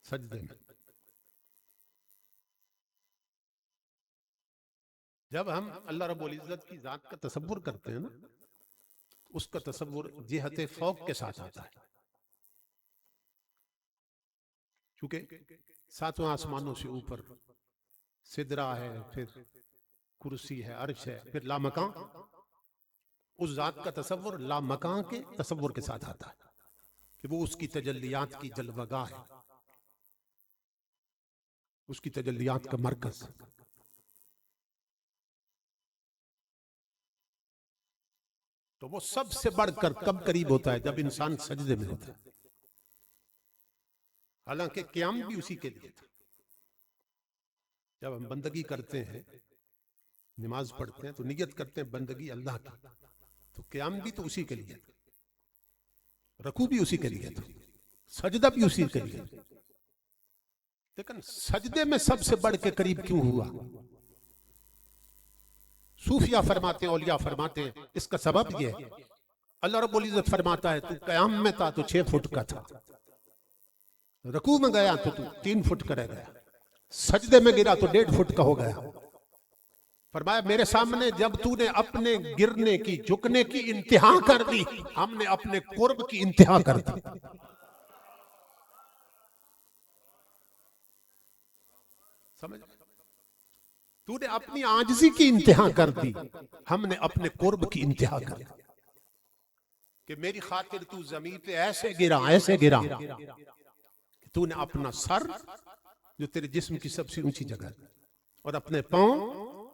سجدے میں جب ہم اللہ رب العزت کی ذات کا تصور کرتے ہیں نا، اس کا تصور جہت فوق کے ساتھ آتا ہے، کیونکہ ساتواں آسمانوں سے اوپر سدرہ ہے، پھر کرسی ہے، عرش ہے، پھر لامکان. اس ذات کا تصور لامکان کے تصور کے ساتھ آتا ہے کہ وہ اس کی تجلیات کی جلوگاہ ہے، اس کی تجلیات کا مرکز. تو وہ سب سے بڑھ کر کب قریب ہوتا ہے؟ جب انسان سجدے میں ہوتا ہے. حالانکہ قیام بھی اسی کے لیے تھا. جب ہم بندگی کرتے ہیں، نماز پڑھتے ہیں تو نیت کرتے ہیں بندگی اللہ کی، تو قیام بھی تو اسی کے لیے تھا، رکوع بھی اسی کے لیے تھا، سجدہ بھی اسی کے لیے. لیکن سجدے میں سب سے بڑھ کے قریب کیوں ہوا؟ صوفیہ فرماتے ہیں، اولیاء فرماتے ہیں، اس کا سبب یہ ہے اللہ رب العزت فرماتا ہے تو قیام میں تھا تو 6 فٹ کا تھا، رکوع میں گیا تو 3 فٹ کا رہ گیا، سجدے میں گرا تو 1.5 فٹ کا ہو گیا. فرمایا میرے سامنے جب تو نے اپنے گرنے کی، جھکنے کی انتہا کر دی، ہم نے اپنے قرب کی انتہا کر دی. سمجھ تو نے اپنی عاجزی کی انتہا کر دی، ہم نے اپنے قرب کی انتہا کر دی. کہ میری خاطر تو زمین پہ ایسے گرا، ایسے گرا کہ تو نے اپنا سر جو تیرے جسم کی سب سے اونچی جگہ ہے اور اپنے پاؤں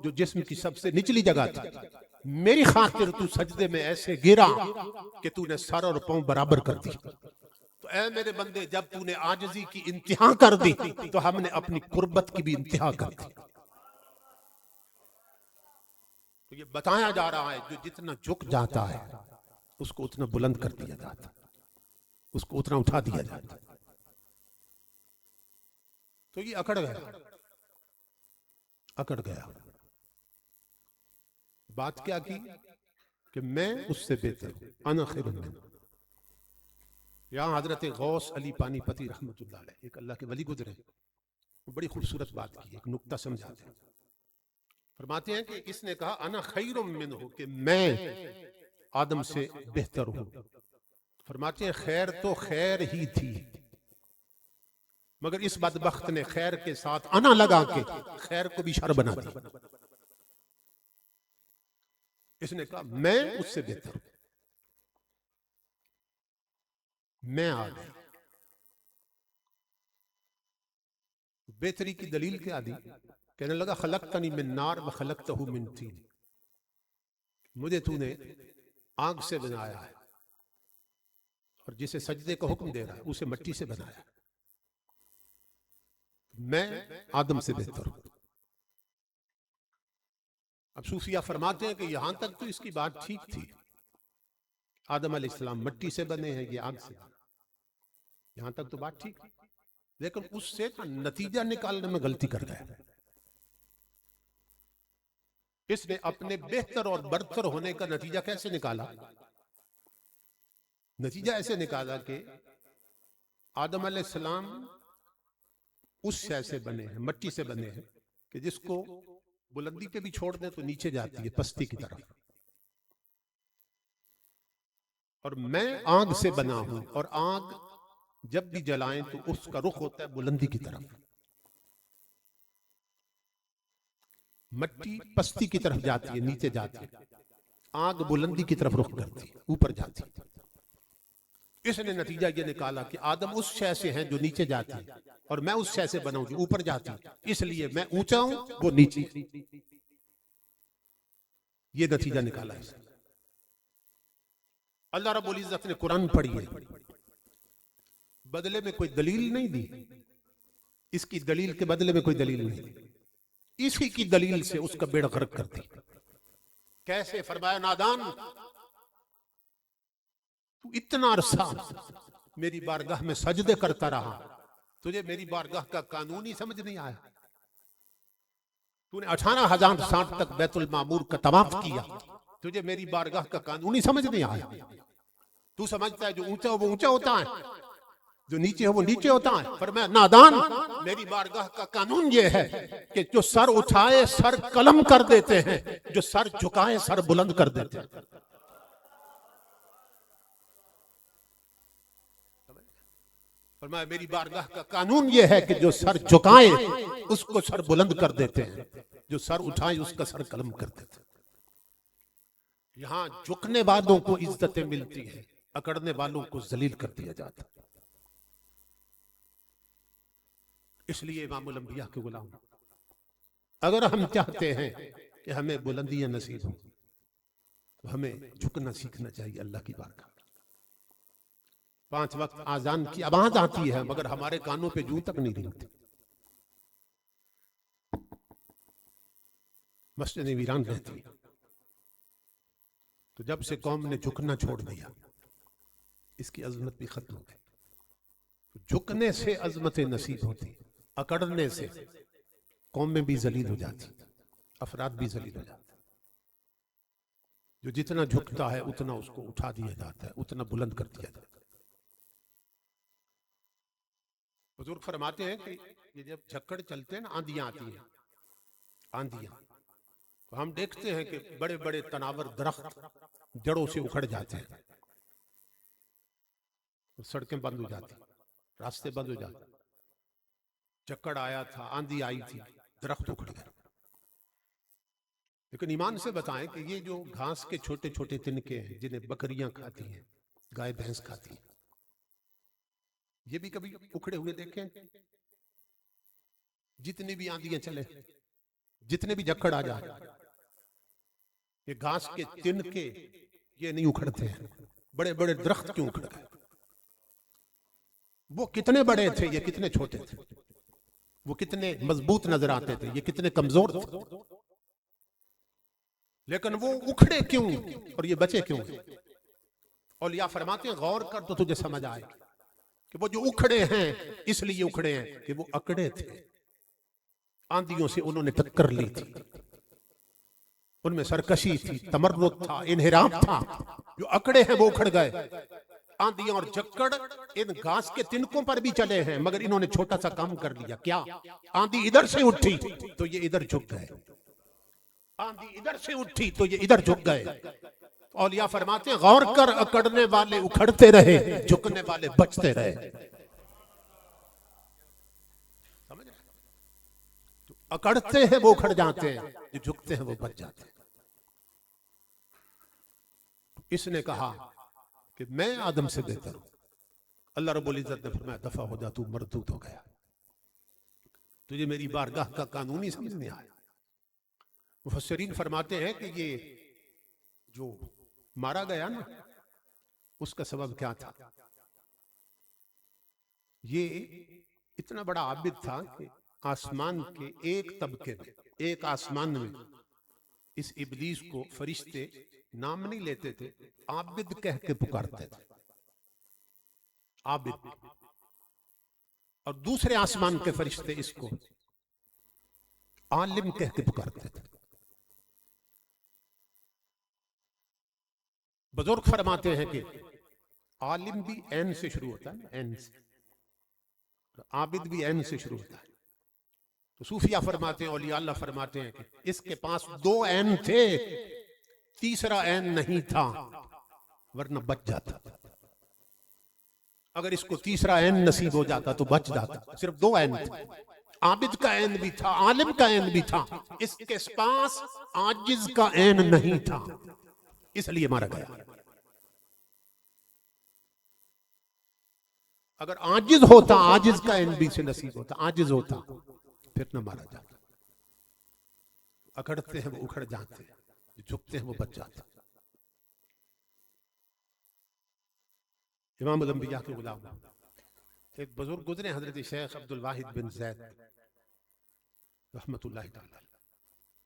جو جسم کی سب سے نچلی جگہ تھی، میری خاطر تو سجدے میں ایسے گرا کہ تو نے سر اور پاؤں برابر کر دی. تو اے میرے بندے جب تو نے عاجزی کی انتہا کر دی تو ہم نے اپنی قربت کی بھی انتہا کر دی. تو یہ بتایا جا رہا ہے جو جتنا جھک جاتا ہے اس کو اتنا بلند کر دیا جاتا، اس کو اتنا اٹھا دیا جاتا. تو یہ اکڑ گیا. بات کیا کی کہ میں اس سے بہتر ہوں، انا خیر منہ. یہاں حضرت غوث علی پانی پتی رحمت اللہ علیہ ایک اللہ کے ولی گزرے، وہ بڑی خوبصورت بات کی، ایک نکتہ سمجھاتے ہیں. فرماتے ہیں کہ اس نے کہا انا خیر منہ، کہ میں آدم سے بہتر ہوں. فرماتے ہیں خیر تو خیر ہی تھی، مگر اس بدبخت نے خیر کے ساتھ انا لگا کے خیر کو بھی شر بنا دیا. اس نے کہا میں اس سے بہتر ہوں، میں آ گیا. بہتری کی دلیل کیا دی؟ کہنے لگا خلقتنی من نار و خلقتہ من طین، مجھے تو نے آگ سے بنایا ہے اور جسے سجدے کا حکم دے رہا ہے اسے مٹی سے بنایا. میں آدم سے بہتر ہوں. اب صوفیہ فرماتے ہیں کہ یہاں تک تو اس کی بات ٹھیک تھی، آدم علیہ السلام مٹی سے بنے ہیں، یہ آگ سے بنے، یہاں تک تو بات ٹھیک تھی. لیکن اس سے نتیجہ نکالنے میں غلطی کر گیا. اس نے اپنے بہتر اور برتر ہونے کا نتیجہ کیسے نکالا؟ نتیجہ ایسے نکالا کہ آدم علیہ السلام اس شے سے بنے ہیں، مٹی سے بنے ہیں کہ جس کو بلندی پہ بھی چھوڑ دیں تو نیچے جاتی ہے پستی کی طرف، اور میں آگ سے بنا ہوں اور آگ جب بھی جلائیں تو اس کا رخ ہوتا ہے بلندی کی طرف. مٹی پستی کی طرف جاتی ہے، نیچے جاتی ہے، آگ بلندی کی طرف رخ کرتی ہے، اوپر جاتی ہے. اس نے نتیجہ یہ نکالا کہ آدم اس شے سے ہیں جو نیچے جاتی ہے اور میں اس شے سے بنا ہوں جو اوپر جاتی ہے، اس لیے میں اونچا ہوں وہ نیچے. یہ نتیجہ نکالا ہے. اللہ رب العزت نے قرآن پڑھی ہے، بدلے میں کوئی دلیل نہیں دی، اس کی دلیل کے بدلے میں کوئی دلیل نہیں، اسی کی دلیل سے اس کا بیڑا غرق کر دی۔ کیسے؟ فرمایا نادان، تو اتنا عرصہ میری بارگاہ میں سجدے کرتا رہا، تجھے میری بارگاہ کا قانون ہی سمجھ نہیں آیا؟ تو نے 18,000 سال تک بیت المعمور کا طواف کیا، تجھے میری بارگاہ کا قانون ہی سمجھ نہیں آیا؟ تو سمجھتا ہے جو اونچا ہو وہ اونچا ہوتا ہے، جو نیچے ہو وہ نیچے ہوتا ہے۔ فرمایا نادان، میری بارگاہ کا قانون یہ ہے کہ جو سر اٹھائے سر قلم کر دیتے ہیں، جو سر جھکائے سر بلند کر دیتے ہیں۔ فرمایا میری بارگاہ کا قانون یہ ہے کہ جو سر جھکائے اس کو سر بلند کر دیتے ہیں، جو سر اٹھائے اس کا سر قلم کر دیتے ہیں۔ یہاں جھکنے والوں کو عزتیں ملتی ہیں، اکڑنے والوں کو ذلیل کر دیا جاتا ہے۔ اس لیے امام الانبیاء کے غلام، اگر ہم چاہتے ہیں کہ ہمیں بلندیاں نصیب ہوں تو ہمیں جھکنا سیکھنا چاہیے اللہ کی بارگاہ۔ 5 وقت آذان کی آواز آتی ہے مگر ہمارے کانوں پہ جوں تک نہیں رینگتی۔ مسجد ویران رہتی ہے، تو جب سے قوم نے جھکنا چھوڑ دیا اس کی عظمت بھی ختم ہو گئی۔ جھکنے سے عظمت نصیب ہوتی، اکڑنے سے قومیں بھی ذلیل ہو جاتی، افراد بھی ذلیل ہو جاتے۔ جو جتنا جھکتا ہے اتنا اس کو اٹھا دیا جاتا ہے، اتنا بلند کر دیا جاتا ہے۔ بزرگ فرماتے ہیں کہ یہ جب جھکڑ چلتے ہیں نا، آندیاں آتی ہیں، آندیاں، تو ہم دیکھتے ہیں کہ بڑے بڑے تناور درخت جڑوں سے اکھڑ جاتے ہیں، سڑکیں بند ہو جاتی، راستے بند ہو جاتے۔ جھکڑ آیا تھا، آندھی آئی تھی، درخت اکھڑ گئے۔ لیکن ایمان سے بتائیں کہ یہ جو گھاس کے چھوٹے چھوٹے تنکے ہیں جنہیں بکریاں کھاتی ہیں، گائے بھینس کھاتی ہیں، یہ بھی کبھی اکھڑے ہوئے دیکھیں؟ جتنی بھی آندیاں چلے، جتنے بھی جھکڑ آ جائے، یہ گھاس کے تنکے یہ نہیں اکھڑتے ہیں۔ بڑے بڑے درخت کیوں اکھڑ گئے؟ وہ کتنے بڑے تھے، یہ کتنے چھوٹے تھے، وہ کتنے مضبوط نظر آتے تھے، یہ کتنے کمزور تھے، لیکن وہ اکھڑے کیوں اور یہ بچے کیوں؟ اولیاء فرماتے ہیں غور کر تو تجھے سمجھ آئے کہ وہ جو اکھڑے ہیں اس لیے اکھڑے ہیں کہ وہ اکڑے تھے، آندھیوں سے انہوں نے ٹکر لی تھی، ان میں سرکشی تھی، تمرد تھا، انحراف تھا۔ جو اکڑے ہیں وہ اکھڑ گئے۔ آندھیاں اور جھکڑ ان گھاس کے تنکوں پر بھی چلے ہیں مگر انہوں نے چھوٹا سا کام کر لیا۔ کیا؟ آندھی ادھر سے اٹھی تو یہ ادھر جھک گئے، آندھی ادھر سے اٹھی تو یہ ادھر جھک گئے۔ اولیاء فرماتے ہیں غور کر، اکڑنے والے اکھڑتے رہے، جھکنے والے بچتے رہے۔ سمجھ رہے؟ جو اکڑتے ہیں وہ اکھڑ جاتے ہیں، جو جھکتے ہیں وہ بچ جاتے ہیں۔ اس نے کہا کہ میں آدم سے بہتر ہوں۔ اللہ رب العزت نے فرمایا دفع ہو جا، تو مردود ہو گیا، تجھے میری بارگاہ کا قانون ہی سمجھ نہیں آیا۔ مفسرین فرماتے ہیں کہ یہ جو مارا گیا نا، اس کا سبب کیا تھا؟ یہ اتنا بڑا عابد تھا کہ آسمان کے ایک طبقے میں، ایک آسمان میں اس ابلیس کو فرشتے نام نہیں لیتے تھے، عابد کہہ کے پکارتے تھے، عابد۔ اور دوسرے آسمان کے فرشتے اس کو عالم کہہ کے پکارتے تھے۔ بزرگ فرماتے ہیں کہ عالم بھی عین سے شروع ہوتا ہے، عین سے، عابد بھی عین سے شروع ہوتا ہے۔ تو صوفیہ فرماتے ہیں، اولیاء اللہ فرماتے ہیں کہ اس کے پاس 2 عین تھے، تیسرا عین نہیں تھا ورنہ بچ جاتا۔ اگر اس کو تیسرا عین نصیب ہو جاتا تو بچ جاتا۔ صرف 2 عین تھے، عابد کا عین بھی تھا، عالم کا عین بھی تھا، اس کے پاس عاجز کا عین نہیں تھا، اس لیے مارا گیا۔ اگر عاجز ہوتا، عاجز کا عین بھی سے نصیب ہوتا، عاجز ہوتا پھر نہ مارا جاتا۔ اکڑتے ہیں وہ اکھڑ جاتے ہیں، جو جھکتے ہیں وہ بچ جاتے ہیں۔ امام الانبیاء کے غلام ایک بزرگ گزرے حضرت شیخ عبد الواحد بن زید رحمت اللہ تعالی،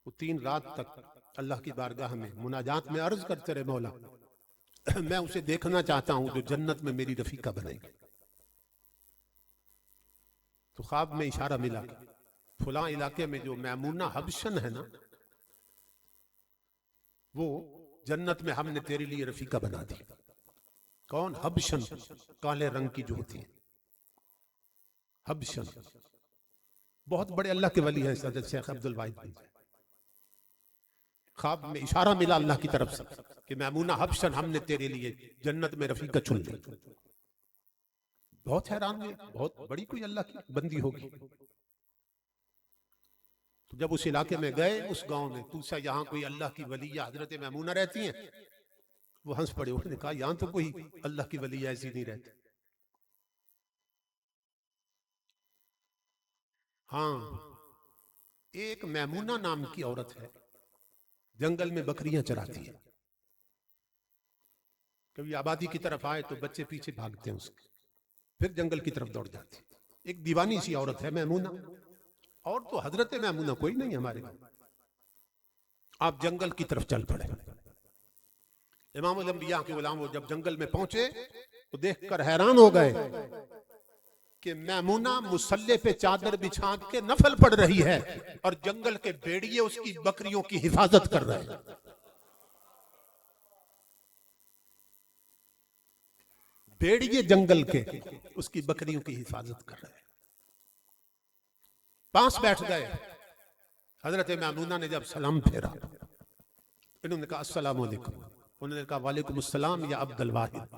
وہ 3 رات تک اللہ کی بارگاہ میں مناجات میں عرض کرتے رہے، مولا میں اسے دیکھنا چاہتا ہوں جو جنت میں میری رفیقہ بنے گا۔ تو خواب میں اشارہ ملا، فلاں علاقے میں جو میمونہ حبشن ہے نا، وہ جنت میں ہم نے تیرے لیے رفیقہ بنا دی۔ کون؟ حبشن، کالے رنگ کی جو ہوتی ہے حبشن، بہت بڑے اللہ کے ولی ہیں حضرت شیخ عبد الواحد بن زید۔ خواب میں اشارہ ملا اللہ کی طرف سے کہ میمونہ حبشن ہم نے تیرے لیے جنت میں رفیقہ چن لی۔ بہت حیران ہوئے، بہت بڑی کوئی اللہ کی بندی ہوگی۔ تو جب اس علاقے میں گئے، اس گاؤں میں، پوچھا یہاں کوئی اللہ کی ولی حضرت میمونہ رہتی ہیں؟ وہ ہنس پڑے، انہوں نے کہا یہاں تو کوئی اللہ کی ولی ایسی نہیں رہتی۔ ہاں، ایک میمونہ نام کی عورت ہے، جنگل میں بکریاں چراتی ہے، کبھی آبادی کی طرف آئے تو بچے پیچھے بھاگتے ہیں اس کے، پھر جنگل کی طرف دوڑ جاتی ہے۔ ایک دیوانی سی عورت ہے میمونہ، اور تو حضرت میمونہ کوئی نہیں ہمارے گاؤں۔ آپ جنگل کی طرف چل پڑے۔ امام الانبیاء کے غلام وہ جب جنگل میں پہنچے تو دیکھ کر حیران ہو گئے کہ میمونہ مصلی پہ چادر بچھا کے نفل پڑھ رہی ہے، اور جنگل کے بھیڑیے اس کی بکریوں کی حفاظت کر رہے ہیں۔ بھیڑیے جنگل کے اس کی بکریوں کی حفاظت کر رہے ہیں۔ پاس بیٹھ گئے۔ حضرت میمونہ نے جب سلام پھیرا، انہوں نے کہا السلام علیکم، انہوں نے کہا وعلیکم السلام یا عبد الواحد،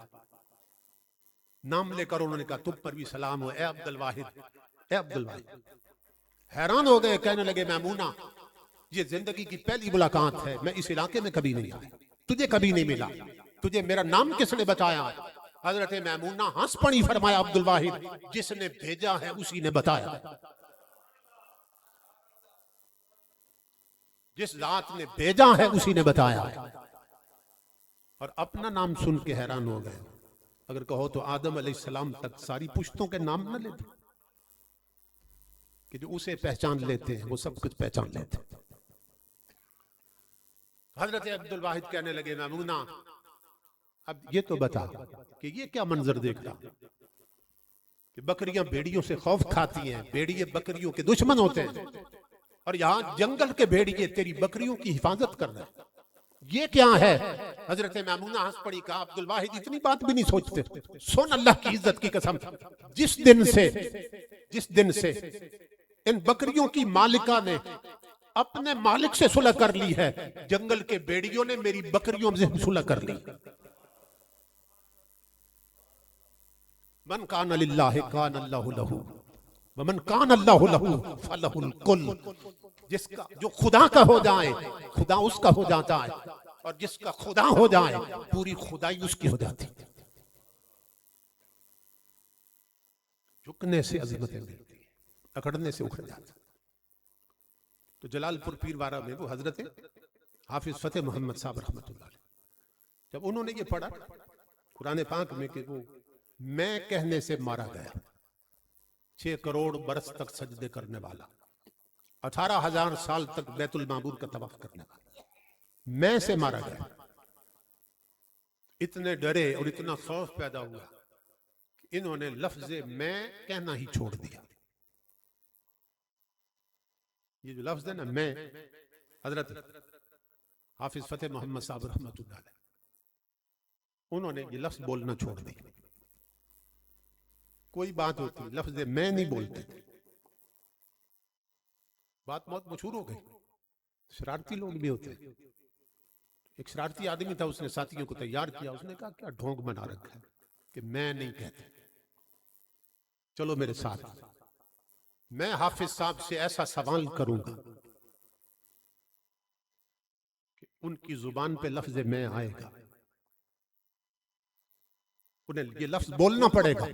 نام لے کر انہوں نے کہا تم پر بھی سلام ہو اے عبد الواحد، اے عبد الواحد۔ حیران ہو گئے، کہنے لگے میمونہ یہ زندگی کی پہلی ملاقات ہے، میں اس علاقے میں کبھی نہیں آیا، تجھے کبھی نہیں ملا، تجھے میرا نام کس نے بتایا؟ حضرت میمونہ ہنس پڑی، فرمایا عبد الواحد جس نے بھیجا ہے اسی نے بتایا، جس ذات نے بھیجا ہے اسی نے بتایا۔ اور اپنا نام سن کے حیران ہو گئے۔ اگر کہو تو آدم علیہ السلام تک ساری پشتوں کے نام نہ لیتے کہ جو اسے پہچان لیتے ہیں وہ سب کچھ پہچان لیتے ہیں۔ حضرت عبد الواحد کہنے لگے میمونہ اب یہ تو بتا کہ یہ کیا منظر دیکھ رہا کہ بکریاں بھیڑیوں سے خوف کھاتی ہیں، بھیڑیے بکریوں کے دشمن ہوتے ہیں، اور یہاں جنگل کے بھیڑیے تیری بکریوں کی حفاظت کر رہے ہیں، یہ کیا ہے؟ حضرت میمونہ ہنس پڑی، کہا عبد الواحد اتنی بات بھی نہیں سوچتے، سن اللہ کی عزت کی قسم، جس دن سے ان بکریوں کی مالکہ نے اپنے مالک سے صلح کر لی ہے، جنگل کے بھیڑیوں نے میری بکریوں سے صلح کر لی۔ من کان للہ کان اللہ لہ ومن کان اللہ لہ فلہ الکل، جس کا جو خدا کا ہو جائے خدا اس کا ہو جاتا ہے، اور جس کا خدا ہو جائے پوری خدائی اس کی ہو جاتی۔ جھکنے سے عظمتیں ملتی ہیں، اکڑنے سے اکھڑ جاتا۔ تو جلال پور پیر وارہ میں وہ حضرت حافظ فتح محمد صاحب رحمت اللہ علیہ، جب انہوں نے یہ پڑھا قرآن پاک میں کہ وہ میں کہنے سے مارا گیا، 6 کروڑ برس تک سجدے کرنے والا، 18,000 سال تک بیت المعمور کا طواف کرنے والا، میں سے مارا گیا، اتنے ڈرے اور اتنا خوف پیدا ہوا کہ انہوں نے لفظ میں کہنا ہی چھوڑ دیا۔ یہ جو لفظ ہے نا میں، حضرت حافظ فتح محمد صاحب رحمت اللہ علیہ انہوں نے یہ لفظ بولنا چھوڑ دیا۔ کوئی بات ہوتی لفظ میں نہیں بولتے تھے، بات بہت مشہور ہو گئی، شرارتی لوگ بھی ہوتے ہیں۔ ایک شرارتی آدمی تھا، اس نے ساتھیوں کو تیار کیا، اس نے کہا کیا ڈھونگ بنا رکھا ہے کہ میں نہیں کہتے، چلو میرے ساتھ، میں حافظ صاحب سے ایسا سوال کروں گا کہ ان کی زبان پہ لفظ میں آئے گا، انہیں یہ لفظ بولنا پڑے گا،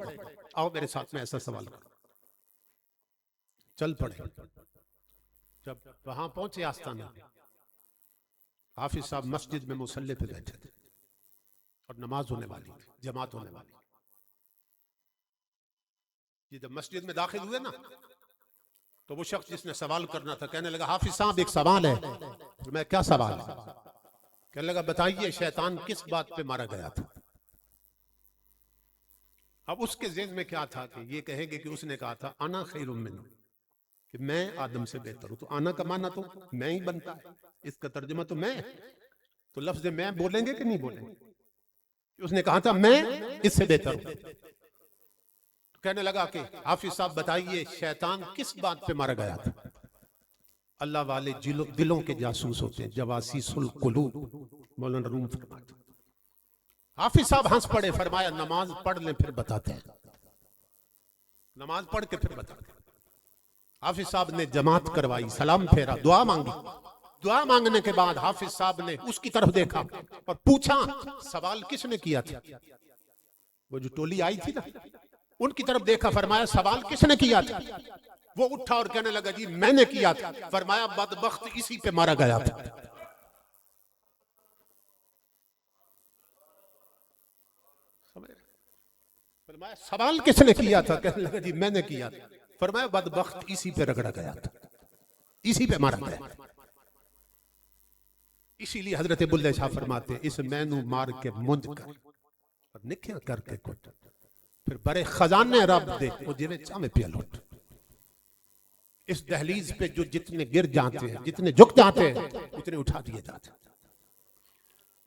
آؤ میرے ساتھ میں ایسا سوال کروں۔ چل پڑے، جب وہاں پہنچے آستانہ، حافظ صاحب مسجد میں مصلی پہ بیٹھے تھے اور نماز ہونے والی تھی، جماعت ہونے والی۔ یہ جب مسجد میں داخل ہوئے نا تو وہ شخص جس نے سوال کرنا تھا کہنے لگا حافظ صاحب ایک سوال ہے. میں کیا سوال ہے؟ کہنے لگا بتائیے شیطان کس بات پہ مارا گیا تھا؟ اب اس کے ذہن میں کیا تھا کہ یہ کہیں گے کہ اس نے کہا تھا انا خیر منہ، کہ میں آدم سے بہتر ہوں. تو آنا کا معنی تو میں ہی بنتا ہے، اس کا ترجمہ تو میں. تو لفظ میں بولیں گے کہ نہیں بولیں گے؟ اس نے کہا تھا میں اس سے بہتر ہوں. کہنے لگا کہ حافظ صاحب بتائیے شیطان کس بات پہ مارا گیا تھا؟ اللہ والے دلوں کے جاسوس ہوتے ہیں، جواسیس القلوب، مولانا روم فرماتے ہیں. حافظ صاحب ہنس پڑے، فرمایا نماز پڑھ لیں پھر بتاتے ہیں، نماز پڑھ کے پھر بتاتے ہیں. حافظ صاحب نے جماعت کروائی، سلام پھیرا، دعا مانگی. دعا مانگنے کے بعد حافظ صاحب نے اس کی طرف دیکھا اور پوچھا سوال کس نے کیا تھا؟ وہ جو ٹولی آئی تھی نا ان کی طرف دیکھا، فرمایا سوال کس نے کیا تھا؟ وہ اٹھا اور کہنے لگا جی میں نے کیا تھا. فرمایا بدبخت اسی پہ مارا گیا تھا. فرمایا سوال کس نے کیا تھا؟ کہنے لگا جی میں نے کیا تھا. فرمایا بدبخت اسی پہ رگڑا گیا تھا، اسی پہ مارا گیا. اسی لیے حضرت بلے شاہ فرماتے اس میں نو مار کے منج کر اور نکھیاں کر کے کٹ، پھر بڑے خزانے رب دے وہ جویں چاہے پیا لوٹ. اس دہلیز پہ جو جتنے گر جاتے ہیں، جتنے جھک جاتے ہیں، اتنے اٹھا دیے جاتے ہیں.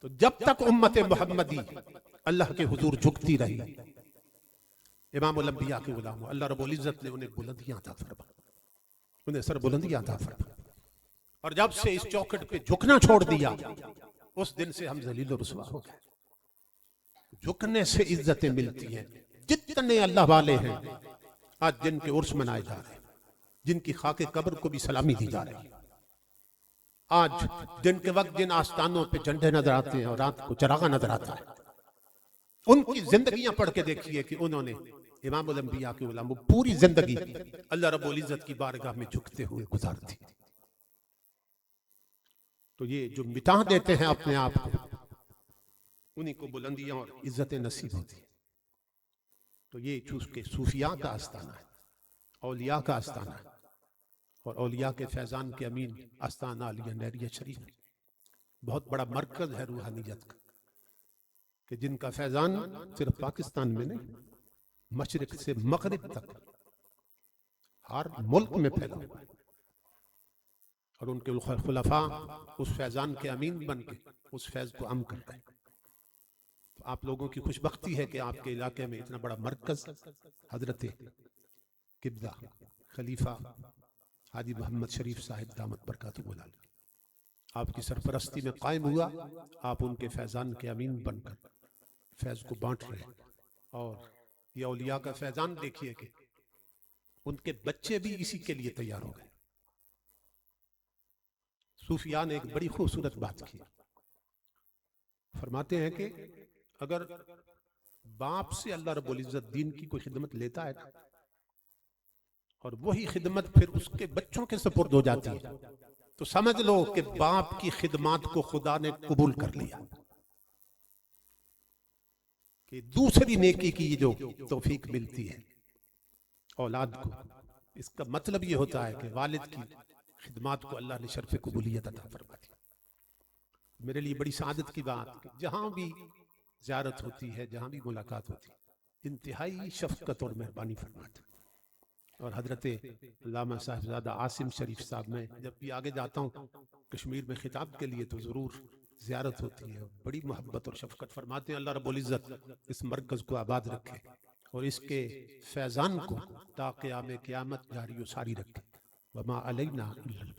تو جب تک امت محمدی اللہ کے حضور جھکتی رہی، امام الانبیاء کے غلام، اللہ رب العزت نے انہیں بلندیاں عطا فرمائیں، انہیں سر بلندیاں عطا فرمائیں. اور جب سے اس چوکھٹ پہ جھکنا چھوڑ دیا اس دن سے ہم ذلیل و رسوا ہو گئے. جھکنے سے عزتیں ملتی ہیں. جتنے اللہ والے ہیں آج جن کے عرس منائے جا رہے ہیں، جن کی خاک قبر کو بھی سلامی دی جا رہی ہے، آج جن کے وقت جن آستانوں پہ جھنڈے نظر آتے ہیں اور رات کو چراغا نظر آتا ہے، ان کی زندگیاں پڑھ کے دیکھیے کہ انہوں نے امام الانبیاء کے علماء پوری زندگی اللہ رب العزت کی بارگاہ میں جھکتے ہوئے گزار دی. تو یہ جو مٹا دیتے ہیں اپنے آپ کو، انہی کو بلندیاں اور عزتیں نصیب ہوتی ہیں. تو یہ چونکہ صوفیاء کا آستانہ ہے، اولیاء کا آستانہ ہے، اور اولیاء کے فیضان کے امین آستانہ علیہ نہریہ شریف بہت بڑا مرکز ہے روحانیت کا، کہ جن کا فیضان صرف پاکستان میں نہیں، مشرق سے مغرب تک ہر ملک میں پھیلا ہوا ہے. اور ان کے خلفاء اس فیضان کے امین بن کے اس فیض کو عام کر رہے ہیں. آپ لوگوں کی خوش بختی ہے کہ آپ کے علاقے میں اتنا بڑا مرکز حضرت قبلہ خلیفہ حاجی محمد شریف صاحب دامت برکاتہ العالیہ آپ کی سرپرستی میں قائم ہوا. آپ ان کے فیضان کے امین بن کر فیض کو بانٹ رہے ہیں. اور یہ اولیاء کا فیضان دیکھیے کہ ان کے بچے بھی اسی کے لیے تیار ہو گئے. صوفیاء نے ایک بڑی خوبصورت بات کی، فرماتے ہیں کہ اگر باپ سے اللہ رب العزت دین کی کوئی خدمت لیتا ہے اور وہی خدمت پھر اس کے بچوں کے سپرد ہو جاتی ہے تو سمجھ لو کہ باپ کی خدمات کو خدا نے قبول کر لیا، کہ دوسری نیکی کی جو توفیق ملتی ہے اولاد کو. اس کا مطلب یہ ہوتا ہے کہ والد کی خدمات کو اللہ نے شرف قبولیت عطا فرما دی. میرے لیے بڑی سعادت کی بات کہ جہاں بھی زیارت ہوتی ہے، جہاں بھی ملاقات ہوتی ہے، انتہائی شفقت اور مہربانی فرماتے. اور حضرت علامہ صاحبزادہ عاصم شریف صاحب، میں جب بھی آگے جاتا ہوں کشمیر میں خطاب کے لیے تو ضرور زیارت ہوتی ہے، بڑی محبت اور شفقت فرماتے ہیں. اللہ رب العزت اس مرکز کو آباد رکھے اور اس کے فیضان کو تا قیام قیامت جاری و ساری رکھے. وما علینا الا